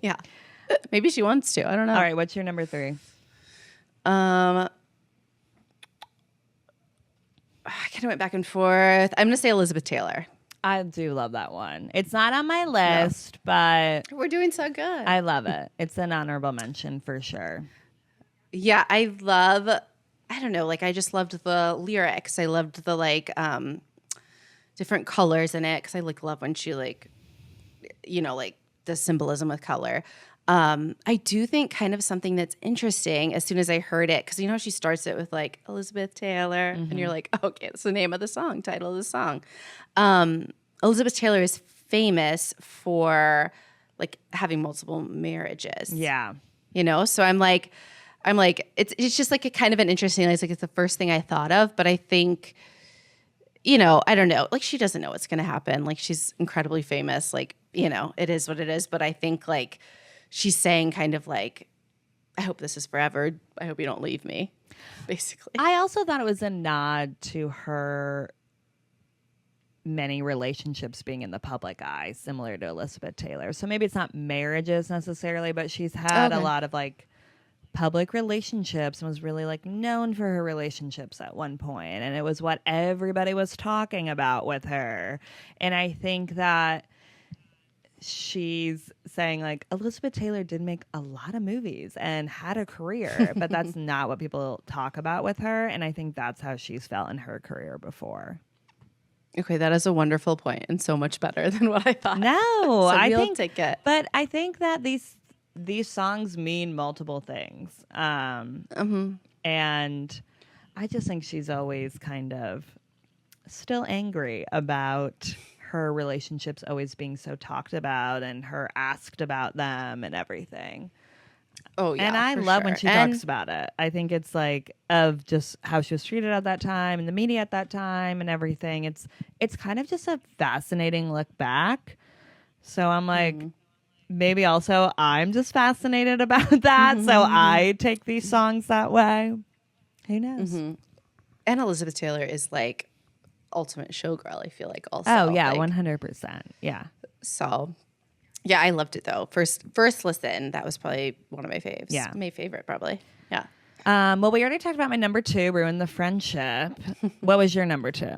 Speaker 6: Yeah. Maybe she wants to. I don't know.
Speaker 5: All right. What's your number 3?
Speaker 6: I kind of went back and forth. I'm going to say Elizabeth Taylor.
Speaker 5: I do love that one. It's not on my list, but
Speaker 6: We're doing so good.
Speaker 5: I love it. It's an honorable mention for sure.
Speaker 6: Yeah, I don't know, like I just loved the lyrics. I loved the like different colors in it, because I like love when she like, you know, like the symbolism with color. I do think kind of something that's interesting as soon as I heard it, because you know she starts it with like Elizabeth Taylor, and you're like, oh, okay, that's the name of the song, title of the song. Elizabeth Taylor is famous for like having multiple marriages.
Speaker 5: Yeah.
Speaker 6: You know, so I'm like, it's just like a kind of an interesting, it's like it's the first thing I thought of, but I think, you know, I don't know, like she doesn't know what's going to happen. Like she's incredibly famous. Like, you know, it is what it is. But I think like she's saying kind of like, I hope this is forever. I hope you don't leave me, basically.
Speaker 5: I also thought it was a nod to her many relationships being in the public eye, similar to Elizabeth Taylor. So maybe it's not marriages necessarily, but she's had a lot of like public relationships and was really like known for her relationships at one point. And it was what everybody was talking about with her. And I think that she's saying like Elizabeth Taylor did make a lot of movies and had a career, but that's not what people talk about with her. And I think that's how she's felt in her career before.
Speaker 6: Okay, that is a wonderful point and so much better than what I thought.
Speaker 5: No,
Speaker 6: so
Speaker 5: I
Speaker 6: we'll
Speaker 5: think,
Speaker 6: take it.
Speaker 5: But I think that these songs mean multiple things. And I just think she's always kind of still angry about her relationships always being so talked about and her asked about them and everything.
Speaker 6: Oh, yeah.
Speaker 5: And I love when she talks about it. I think it's like of just how she was treated at that time and the media at that time and everything. It's kind of just a fascinating look back. So I'm like, maybe also I'm just fascinated about that. So I take these songs that way. Who knows?
Speaker 6: And Elizabeth Taylor is like ultimate showgirl, I feel like also.
Speaker 5: Oh, yeah,
Speaker 6: like,
Speaker 5: 100%. Yeah.
Speaker 6: So, yeah, I loved it though. First listen, that was probably one of my faves.
Speaker 5: Yeah.
Speaker 6: My favorite probably. Yeah.
Speaker 5: Well, we already talked about my number 2, Ruin the Friendship. What was your number 2?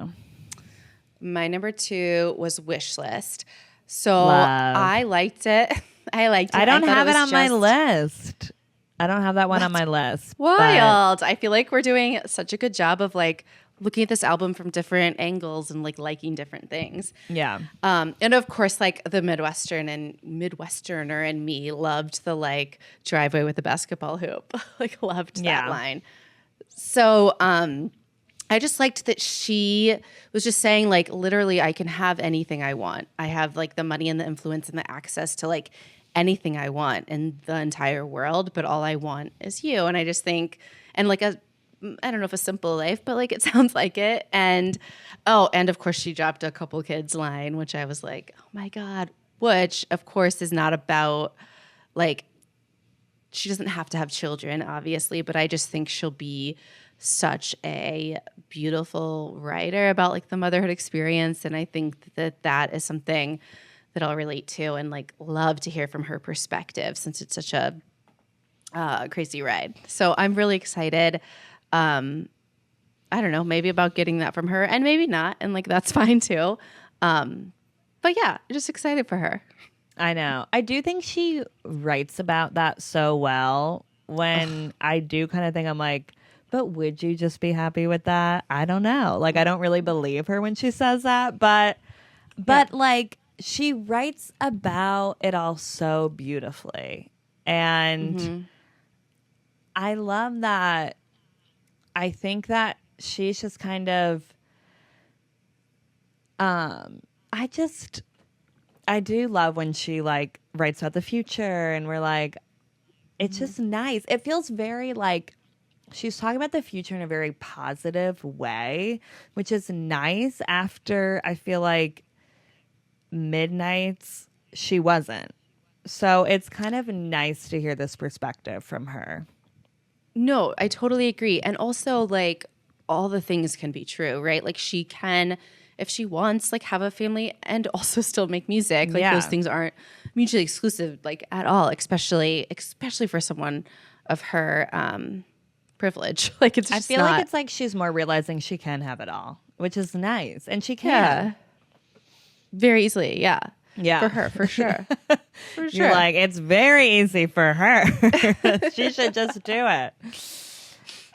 Speaker 6: My number 2 was Wish List. So
Speaker 5: Love.
Speaker 6: I liked it. I
Speaker 5: don't
Speaker 6: thought
Speaker 5: have it
Speaker 6: was
Speaker 5: on my
Speaker 6: just
Speaker 5: list. I don't have that one on my list.
Speaker 6: wild. I feel like we're doing such a good job of like looking at this album from different angles and like liking different things.
Speaker 5: Yeah.
Speaker 6: And of course, like the Midwesterner and me loved the like driveway with the basketball hoop. Like loved that line. So I just liked that she was just saying like literally I can have anything I want. I have like the money and the influence and the access to like anything I want in the entire world, but all I want is you. And I just think, and like I don't know if a simple life, but like it sounds like it. And and of course she dropped a couple kids line, which I was like, oh my God, which of course is not about like, she doesn't have to have children, obviously, but I just think she'll be such a beautiful writer about like the motherhood experience. And I think that is something that I'll relate to and like love to hear from her perspective since it's such a crazy ride. So I'm really excited. I don't know, maybe about getting that from her and maybe not. And like, that's fine too. But yeah, just excited for her.
Speaker 5: I know. I do think she writes about that so well when I do kind of think I'm like, but would you just be happy with that? I don't know. Like, I don't really believe her when she says that, but like she writes about it all so beautifully. And I love that. I think that she's just kind of, I do love when she like writes about the future and we're like, it's just nice. It feels very like she's talking about the future in a very positive way, which is nice after I feel like Midnight's she wasn't. So it's kind of nice to hear this perspective from her.
Speaker 6: No, I totally agree. And also like all the things can be true, right? Like she can, if she wants, like have a family and also still make music. Like those things aren't mutually exclusive like at all, especially for someone of her privilege. Like it's just
Speaker 5: I feel like it's like she's more realizing she can have it all, which is nice. And she can.
Speaker 6: Yeah. Very easily, yeah.
Speaker 5: Yeah.
Speaker 6: For her, for sure. For sure.
Speaker 5: You're like, it's very easy for her. She should just do it.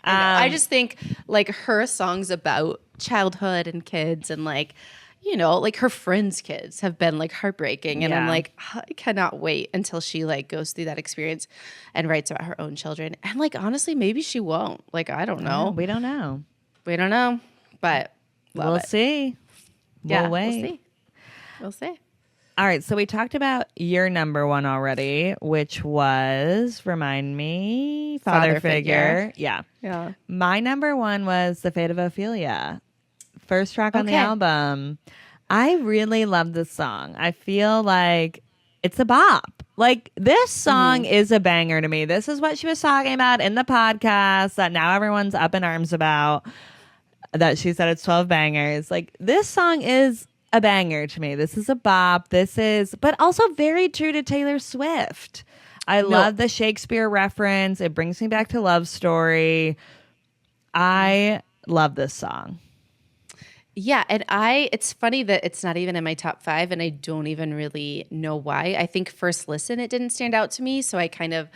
Speaker 6: I just think like her songs about childhood and kids and like, you know, like her friends' kids have been like heartbreaking. And I'm like, I cannot wait until she like goes through that experience and writes about her own children. And like, honestly, maybe she won't. Like, I don't know.
Speaker 5: We don't know.
Speaker 6: We don't know. But
Speaker 5: we'll see.
Speaker 6: Yeah,
Speaker 5: We'll wait.
Speaker 6: We'll see.
Speaker 5: All right, so we talked about your number one already, which was, remind me, Father Figure. Yeah.
Speaker 6: Yeah.
Speaker 5: My number one was The Fate of Ophelia, first track on the album. I really love this song. I feel like it's a bop. Like, this song is a banger to me. This is what she was talking about in the podcast that now everyone's up in arms about, that she said it's 12 bangers. Like, this song is a banger to me. This is a bop. This is, but also very true to Taylor Swift. I love the Shakespeare reference. It brings me back to Love Story. I love this song.
Speaker 6: Yeah, and it's funny that it's not even in my top 5, and I don't even really know why. I think first listen, it didn't stand out to me, so I kind of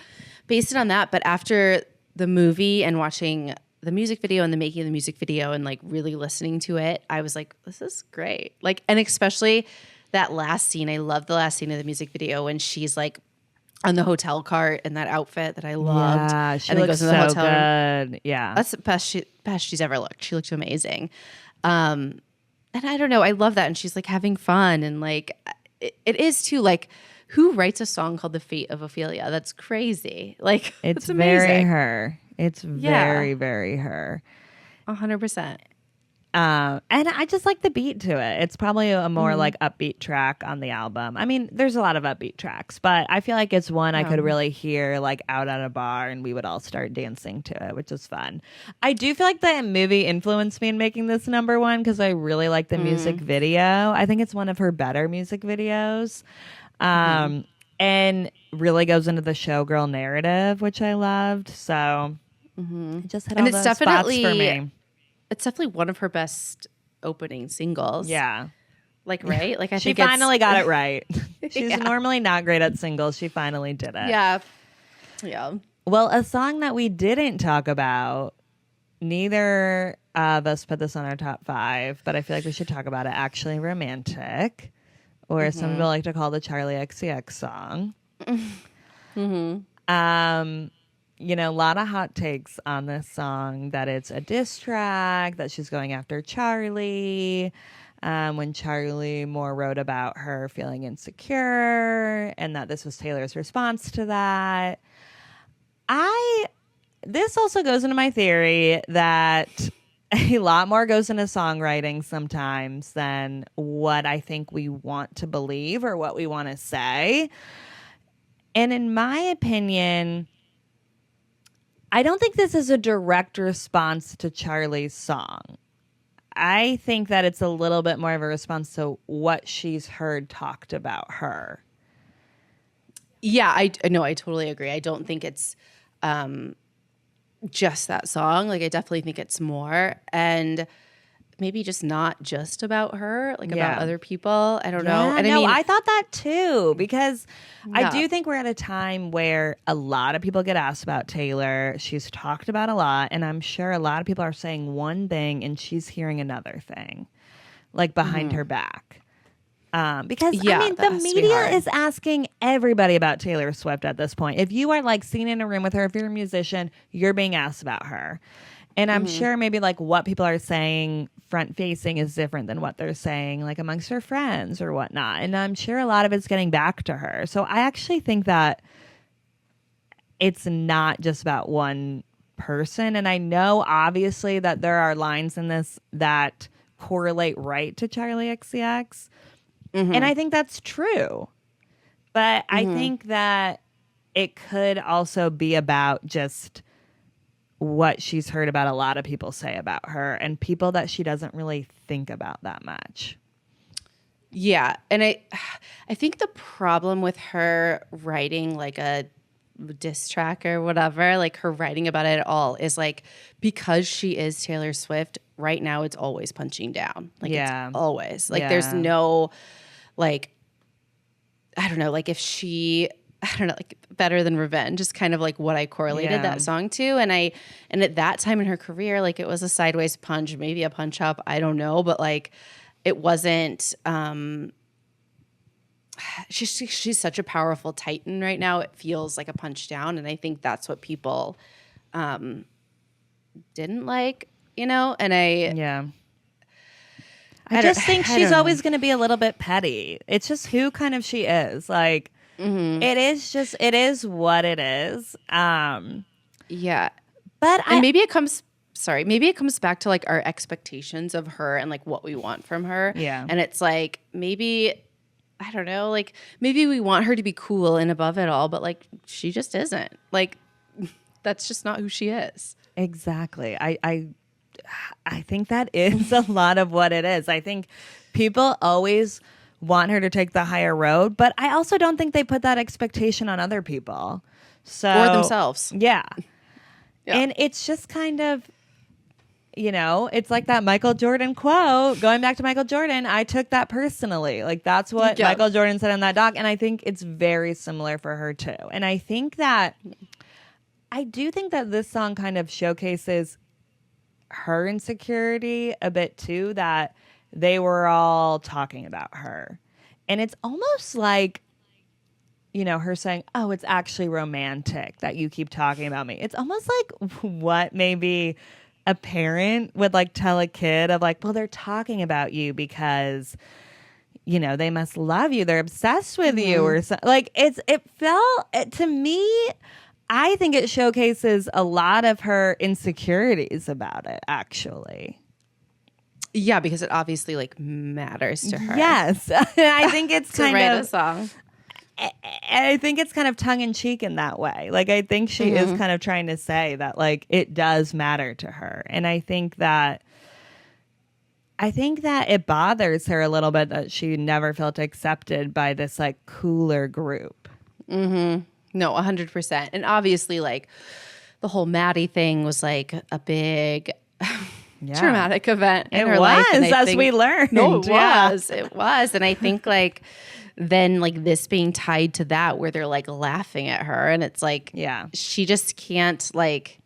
Speaker 6: based it on that. But after the movie and watching the music video and the making of the music video and like really listening to it, I was like, this is great. Like, and especially that last scene. I love the last scene of the music video when she's like on the hotel cart in that outfit that I loved.
Speaker 5: Yeah, she
Speaker 6: and then
Speaker 5: looks
Speaker 6: goes in the
Speaker 5: so
Speaker 6: hotel room.
Speaker 5: good. Yeah.
Speaker 6: That's the best she's ever looked. She looked amazing. And I don't know, I love that. And she's like having fun. And like, it is too, like, who writes a song called The Fate of Ophelia? That's crazy. Like,
Speaker 5: It's
Speaker 6: amazing.
Speaker 5: very her. It's very, very her.
Speaker 6: 100%.
Speaker 5: And I just like the beat to it. It's probably a more like upbeat track on the album. I mean, there's a lot of upbeat tracks, but I feel like it's one I could really hear like out at a bar and we would all start dancing to it, which is fun. I do feel like the movie influenced me in making this number one because I really like the music video. I think it's one of her better music videos. And really goes into the showgirl narrative, which I loved. So it just hit all
Speaker 6: it's
Speaker 5: those spots
Speaker 6: definitely
Speaker 5: for me.
Speaker 6: It's definitely one of her best opening singles.
Speaker 5: Yeah.
Speaker 6: Like, right? Like, I
Speaker 5: She
Speaker 6: think
Speaker 5: finally got it right. She's
Speaker 6: Yeah.
Speaker 5: normally not great at singles. She finally did it.
Speaker 6: Yeah. Yeah.
Speaker 5: Well, a song that we didn't talk about, neither of us put this on our top 5, but I feel like we should talk about it. Actually Romantic, or some people like to call the Charlie XCX song. You know, a lot of hot takes on this song, that it's a diss track, that she's going after Charlie, when Charlie more wrote about her feeling insecure, and that this was Taylor's response to that. This also goes into my theory that a lot more goes into songwriting sometimes than what I think we want to believe or what we want to say. And in my opinion, I don't think this is a direct response to Charlie's song. I think that it's a little bit more of a response to what she's heard talked about her.
Speaker 6: Yeah, I totally agree. I don't think it's just that song. Like, I definitely think it's more. And maybe just not just about her, like about other people. I don't know. And
Speaker 5: I thought that too, because I
Speaker 6: Yeah.
Speaker 5: do think we're at a time where a lot of people get asked about Taylor. She's talked about a lot, and I'm sure a lot of people are saying one thing and she's hearing another thing, like behind her back. Because
Speaker 6: Yeah,
Speaker 5: I mean,
Speaker 6: that
Speaker 5: the
Speaker 6: has to be
Speaker 5: media
Speaker 6: hard.
Speaker 5: is asking everybody about Taylor Swift at this point. If you are like seen in a room with her, if you're a musician, you're being asked about her. And I'm sure maybe like what people are saying front facing is different than what they're saying like amongst her friends or whatnot. And I'm sure a lot of it's getting back to her. So I actually think that it's not just about one person. And I know obviously that there are lines in this that correlate right to Charlie XCX. And I think that's true. But I think that it could also be about just what she's heard about a lot of people say about her and people that she doesn't really think about that much.
Speaker 6: Yeah, and I think the problem with her writing like a diss track or whatever, like her writing about it at all, is like because she is Taylor Swift right now, it's always punching down. Like
Speaker 5: Yeah.
Speaker 6: it's always like
Speaker 5: Yeah.
Speaker 6: there's no like I don't know, like if she I don't know, like Better Than Revenge is kind of like what I correlated that song to. And at that time in her career, like it was a sideways punch, maybe a punch up, I don't know, but like it wasn't she's such a powerful titan right now. It feels like a punch down, and I think that's what people didn't like, you know? And
Speaker 5: I just think she's always going to be a little bit petty. It's just who kind of she is. Like, it is what it is.
Speaker 6: Yeah.
Speaker 5: But
Speaker 6: maybe it comes back to like our expectations of her and like what we want from her.
Speaker 5: Yeah.
Speaker 6: And it's like, maybe, I don't know, like maybe we want her to be cool and above it all, but like she just isn't. Like, that's just not who she is.
Speaker 5: Exactly. I think that is a lot of what it is. I think people always want her to take the higher road, but I also don't think they put that expectation on other people.
Speaker 6: Or themselves.
Speaker 5: Yeah.
Speaker 6: Yeah.
Speaker 5: And it's just kind of, it's like that Michael Jordan quote. Going back to Michael Jordan, I took that personally. Like, that's what Michael Jordan said on that doc. And I think it's very similar for her, too. And I do think that this song kind of showcases her insecurity a bit, too, that they were all talking about her. And it's almost like, her saying, oh, it's actually romantic that you keep talking about me. It's almost like what maybe a parent would like tell a kid of like, well, they're talking about you because, they must love you. They're obsessed with you or something. Like to me, I think it showcases a lot of her insecurities about it, actually.
Speaker 6: Yeah, because it obviously like matters to her.
Speaker 5: Yes. And I think it's kind
Speaker 6: write
Speaker 5: of
Speaker 6: a song.
Speaker 5: I think it's kind of tongue in cheek in that way. Like, I think she is kind of trying to say that like it does matter to her. And I think that it bothers her a little bit that she never felt accepted by this like cooler group.
Speaker 6: No, 100%. And obviously like the whole Maddie thing was like a big traumatic event in her life.
Speaker 5: As we learned.
Speaker 6: No, it was. And I think like then like this being tied to that where they're like laughing at her and it's like, she just can't like,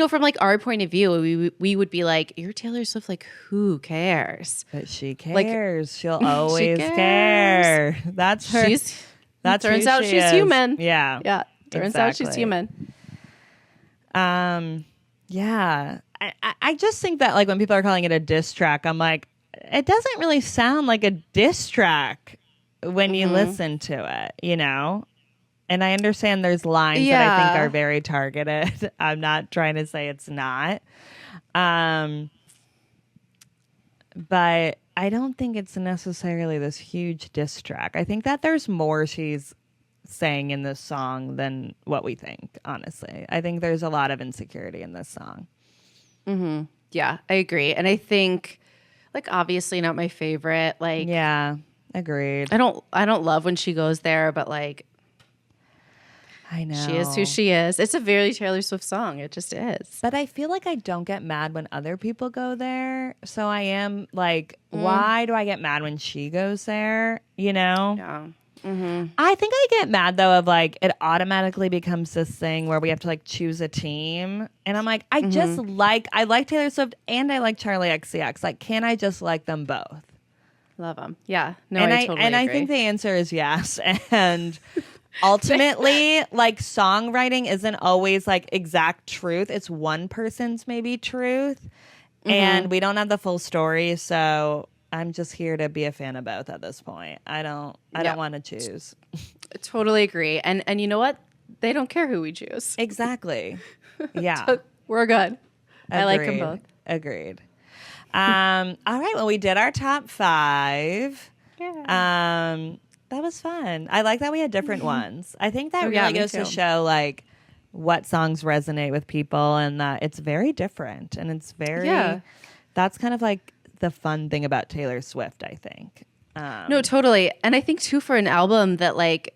Speaker 6: from like our point of view, we would be like, you're Taylor Swift, like who cares?
Speaker 5: But she cares.
Speaker 6: Like,
Speaker 5: she'll always care. That's her.
Speaker 6: Turns out she's human.
Speaker 5: Yeah.
Speaker 6: Yeah. Turns out she's human.
Speaker 5: Yeah. I just think that like when people are calling it a diss track, I'm like, it doesn't really sound like a diss track when you listen to it, And I understand there's lines that I think are very targeted. I'm not trying to say it's not. But I don't think it's necessarily this huge diss track. I think that there's more she's saying in this song than what we think, honestly. I think there's a lot of insecurity in this song.
Speaker 6: Mm-hmm. Yeah, I agree. And I think, like, obviously not my favorite. Like,
Speaker 5: yeah, agreed.
Speaker 6: I don't love when she goes there, but like,
Speaker 5: I know
Speaker 6: she is who she is. It's a very Taylor Swift song. It just is.
Speaker 5: But I feel like I don't get mad when other people go there. So I am like, why do I get mad when she goes there?
Speaker 6: Yeah.
Speaker 5: I think I get mad though of like it automatically becomes this thing where we have to like choose a team, and I'm like, I like Taylor Swift and I like Charlie XCX. Like, can I just like them both?
Speaker 6: Love them. Yeah. No,
Speaker 5: and
Speaker 6: I totally agree.
Speaker 5: I think the answer is yes. And ultimately, like songwriting isn't always like exact truth. It's one person's maybe truth, and we don't have the full story. So I'm just here to be a fan of both at this point. I don't want to choose.
Speaker 6: Totally agree. And you know what? They don't care who we choose.
Speaker 5: Exactly. Yeah.
Speaker 6: So we're good.
Speaker 5: Agreed.
Speaker 6: I like them both.
Speaker 5: Agreed. All right. Well, we did our top 5.
Speaker 6: Yeah.
Speaker 5: That was fun. I like that we had different ones. I think that really goes to show like what songs resonate with people, and that it's very different, and it's very, that's kind of like the fun thing about Taylor Swift, I think.
Speaker 6: No, totally. And I think too, for an album that like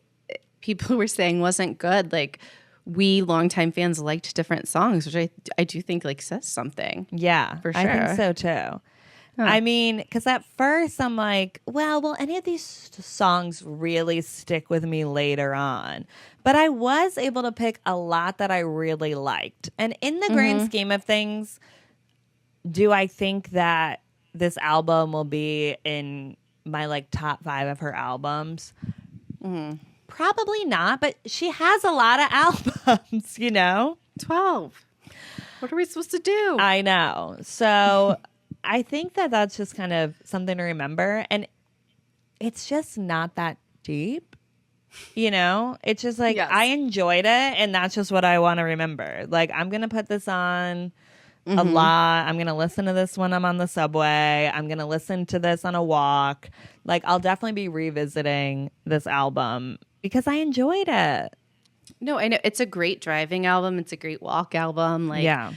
Speaker 6: people were saying wasn't good, like we longtime fans liked different songs, which I do think like says something.
Speaker 5: Yeah,
Speaker 6: for sure.
Speaker 5: I think so too. I mean, because at first I'm like, well, will any of these songs really stick with me later on? But I was able to pick a lot that I really liked. And in the grand scheme of things, do I think that this album will be in my like top 5 of her albums? Probably not, but she has a lot of albums,
Speaker 6: 12. What are we supposed to do?
Speaker 5: I know. So I think that that's just kind of something to remember. And it's just not that deep. It's just like,
Speaker 6: Yes.
Speaker 5: I enjoyed it, and that's just what I want to remember. Like, I'm going to put this on a lot. I'm going to listen to this when I'm on the subway. I'm going to listen to this on a walk. Like, I'll definitely be revisiting this album because I enjoyed it.
Speaker 6: No, I know. It's a great driving album. It's a great walk album. Like,
Speaker 5: Yeah.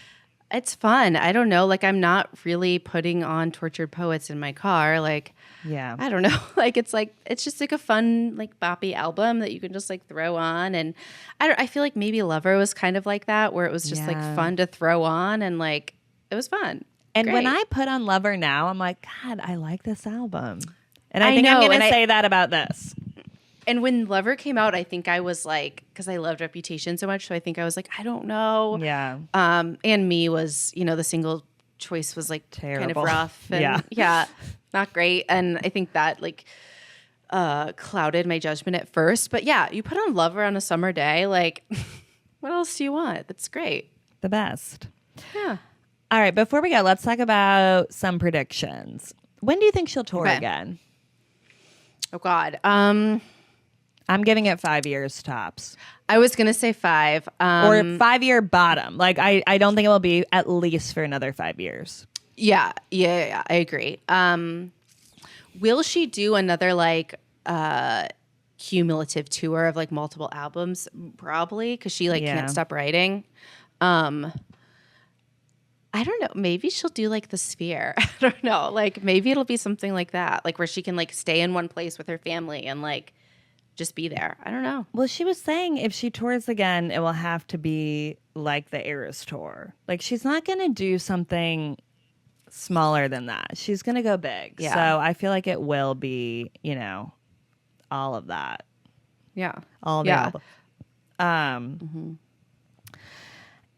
Speaker 6: it's fun. I don't know. Like, I'm not really putting on Tortured Poets in my car. Like,
Speaker 5: Yeah.
Speaker 6: I don't know. Like, it's just like a fun, like, boppy album that you can just like throw on. And I feel like maybe Lover was kind of like that, where it was just like fun to throw on, and like it was fun.
Speaker 5: And when
Speaker 6: Great.
Speaker 5: I put on Lover now, I'm like, God, I like this album. And I
Speaker 6: I
Speaker 5: think I'm
Speaker 6: know,
Speaker 5: going to
Speaker 6: and
Speaker 5: say that about this.
Speaker 6: And when Lover came out, I think I was like, because I loved Reputation so much, so I think I was like, I don't know.
Speaker 5: Yeah.
Speaker 6: And Me was, the single choice was like kind of
Speaker 5: Terrible.
Speaker 6: rough. And
Speaker 5: Yeah.
Speaker 6: not great. And I think that like clouded my judgment at first. But yeah, you put on Lover on a summer day, like, what else do you want? That's great.
Speaker 5: The best.
Speaker 6: Yeah.
Speaker 5: All right. Before we go, let's talk about some predictions. When do you think she'll tour
Speaker 6: Okay.
Speaker 5: again?
Speaker 6: Oh God.
Speaker 5: I'm giving it 5 years tops.
Speaker 6: I was gonna say 5.
Speaker 5: Or 5-year bottom. Like, I don't think it will be at least for another 5 years.
Speaker 6: Yeah, I agree. Will she do another like cumulative tour of like multiple albums? Probably, because she like
Speaker 5: Yeah.
Speaker 6: can't stop writing. I don't know. Maybe she'll do like the Sphere. I don't know. Like maybe it'll be something like that, like where she can like stay in one place with her family and like just be there. I don't know.
Speaker 5: Well, she was saying if she tours again, it will have to be like the Eras tour. Like, she's not going to do something smaller than that. She's going to go big.
Speaker 6: Yeah.
Speaker 5: So I feel like it will be, all of that.
Speaker 6: Yeah.
Speaker 5: All the
Speaker 6: Yeah.
Speaker 5: album.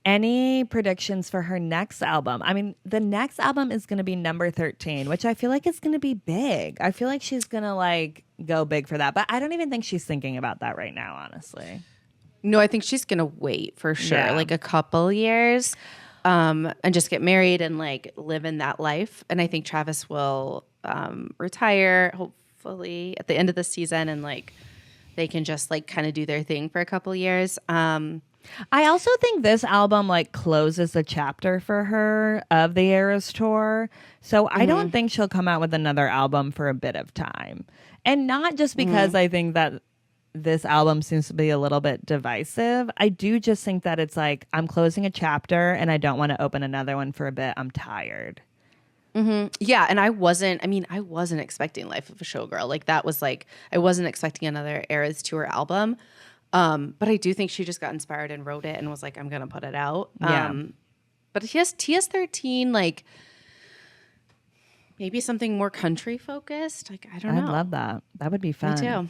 Speaker 5: Any predictions for her next album? I mean, the next album is going to be number 13, which I feel like is going to be big. I feel like she's going to like go big for that. But I don't even think she's thinking about that right now, honestly.
Speaker 6: No, I think she's gonna wait for sure,
Speaker 5: Yeah.
Speaker 6: like a couple years, and just get married and like live in that life. And I think Travis will retire hopefully at the end of the season, and like they can just like kind of do their thing for a couple years.
Speaker 5: I also think this album like closes a chapter for her of the Eras tour. So I don't think she'll come out with another album for a bit of time. And not just because I think that this album seems to be a little bit divisive. I do just think that it's like, I'm closing a chapter and I don't want to open another one for a bit. I'm tired.
Speaker 6: Yeah, and I wasn't expecting Life of a Showgirl. Like that was like I wasn't expecting another Eras tour album. But I do think she just got inspired and wrote it and was like, I'm gonna put it out.
Speaker 5: Yeah.
Speaker 6: But TS13, like maybe something more country focused. Like I don't know.
Speaker 5: I'd love that. That would be fun.
Speaker 6: Me too.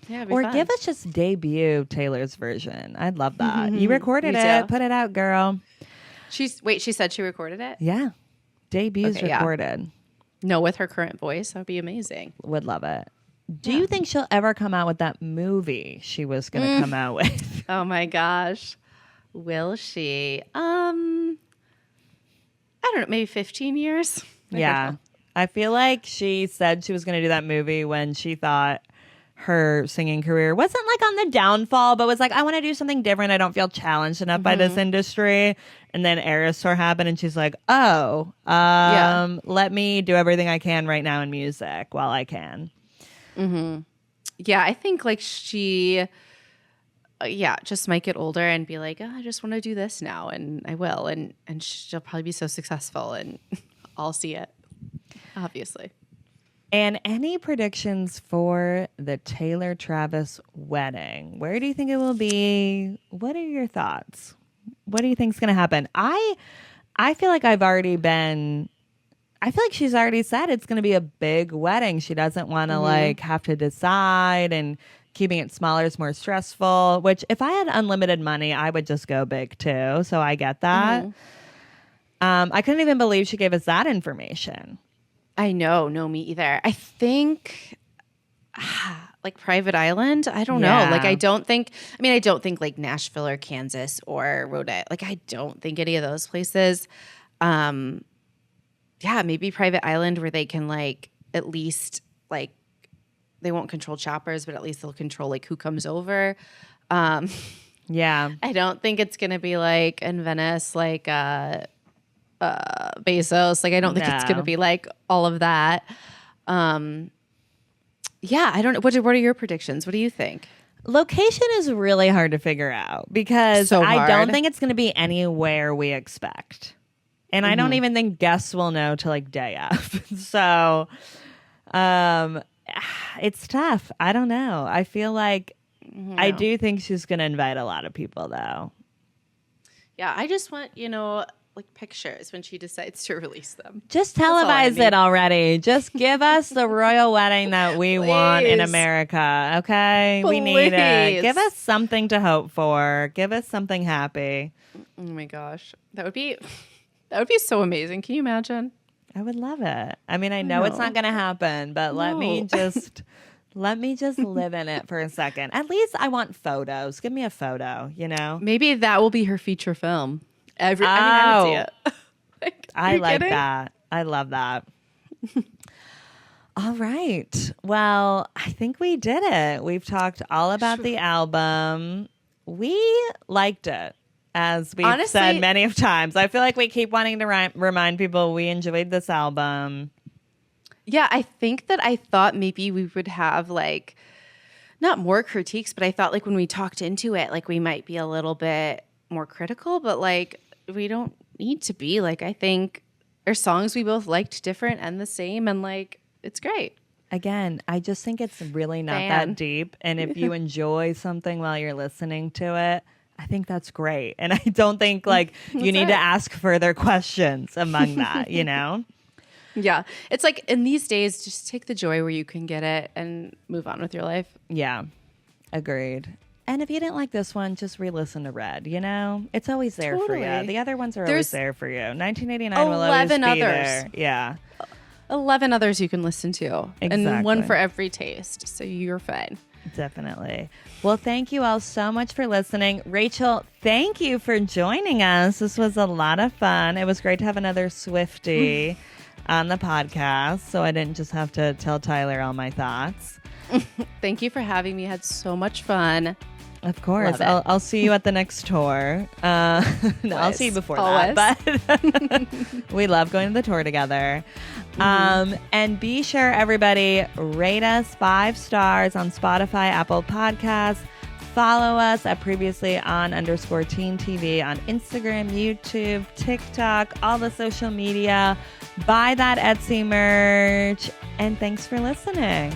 Speaker 6: Yeah, it'd be
Speaker 5: Or
Speaker 6: fun.
Speaker 5: give us just debut Taylor's version. I'd love that. You recorded
Speaker 6: Me
Speaker 5: it.
Speaker 6: too.
Speaker 5: Put it out, girl.
Speaker 6: She said she recorded it?
Speaker 5: Yeah. Debut's
Speaker 6: Okay, yeah.
Speaker 5: recorded.
Speaker 6: No, with her current voice. That would be amazing.
Speaker 5: Would love it. Do you think she'll ever come out with that movie she was going to come out with?
Speaker 6: Oh my gosh. Will she? I don't know, maybe 15 years? I don't
Speaker 5: Yeah.
Speaker 6: know.
Speaker 5: I feel like she said she was going to do that movie when she thought her singing career wasn't like on the downfall, but was like, I want to do something different. I don't feel challenged enough by this industry. And then Eras Tour happened and she's like, let me do everything I can right now in music while I can.
Speaker 6: Yeah, I think like she, just might get older and be like, I just want to do this now, and I will, and she'll probably be so successful, and I'll see it, obviously.
Speaker 5: And any predictions for the Taylor Travis wedding? Where do you think it will be? What are your thoughts? What do you think is going to happen? I feel like I feel like she's already said it's going to be a big wedding. She doesn't want to like have to decide, and keeping it smaller is more stressful, which if I had unlimited money, I would just go big too. So I get that. I couldn't even believe she gave us that information.
Speaker 6: I know, no, me either. I think like Private Island. I don't know. Like I don't think like Nashville or Kansas or Rhode Island. Like I don't think any of those places. yeah, maybe private island where they can like at least like they won't control choppers, but at least they'll control like who comes over.
Speaker 5: Yeah.
Speaker 6: I don't think it's gonna be like in Venice, like Bezos. Like I don't think it's gonna be like all of that. Yeah, I don't know. What are your predictions? What do you think?
Speaker 5: Location is really hard to figure out because
Speaker 6: So
Speaker 5: I don't
Speaker 6: hard.
Speaker 5: think it's going to be anywhere we expect. And I don't even think guests will know till like day of. So it's tough. I don't know. I feel like I do think she's going to invite a lot of people though.
Speaker 6: Yeah, I just want, like pictures when she decides to release them.
Speaker 5: Just
Speaker 6: all I
Speaker 5: televise
Speaker 6: need.
Speaker 5: it already. Just give us the royal wedding that we want in
Speaker 6: Please.
Speaker 5: America. Okay? We need it.
Speaker 6: Please.
Speaker 5: Give us something to hope for. Give us something happy.
Speaker 6: Oh my gosh. That would be so amazing. Can you imagine?
Speaker 5: I would love it. I mean, I know it's not going to happen, but let me just live in it for a second. At least I want photos. Give me a photo,
Speaker 6: Maybe that will be her feature film. I would see it.
Speaker 5: I like that. I love that. All right. Well, I think we did it. We've talked all about the album. We liked it, as we've
Speaker 6: Honestly,
Speaker 5: said many of times. I feel like we keep wanting to remind people we enjoyed this album.
Speaker 6: Yeah, I think that I thought maybe we would have like not more critiques, but I thought like when we talked into it, like we might be a little bit more critical, but like we don't need to be. Like I think there's songs we both liked different and the same, and like it's great.
Speaker 5: Again, I just think it's really not
Speaker 6: Fan.
Speaker 5: that deep. And if you enjoy something while you're listening to it, I think that's great. And I don't think like you need to ask further questions among that,
Speaker 6: Yeah. It's like in these days, just take the joy where you can get it and move on with your life.
Speaker 5: Yeah, agreed. And if you didn't like this one, just re-listen to Red, It's always there for you.
Speaker 6: Totally.
Speaker 5: The other ones are
Speaker 6: There's
Speaker 5: always there for you. 1989 will always be
Speaker 6: 11 others.
Speaker 5: there. Yeah,
Speaker 6: 11 others you can listen to. And
Speaker 5: Exactly.
Speaker 6: one for every taste. So you're fine.
Speaker 5: definitely. Well, thank you all so much for listening. Rachel, thank you for joining us. This was a lot of fun. It was great to have another Swiftie on the podcast, so I didn't just have to tell Tyler all my thoughts.
Speaker 6: Thank you for having me. I had so much fun.
Speaker 5: Of course.
Speaker 6: Love it.
Speaker 5: I'll see you at the next tour. No, I'll see you before
Speaker 6: Always.
Speaker 5: that. But we love going to the tour together. And be sure, everybody, rate us 5 stars on Spotify, Apple Podcasts. Follow us at previously_teen TV on Instagram, YouTube, TikTok, all the social media. Buy that Etsy merch. And thanks for listening.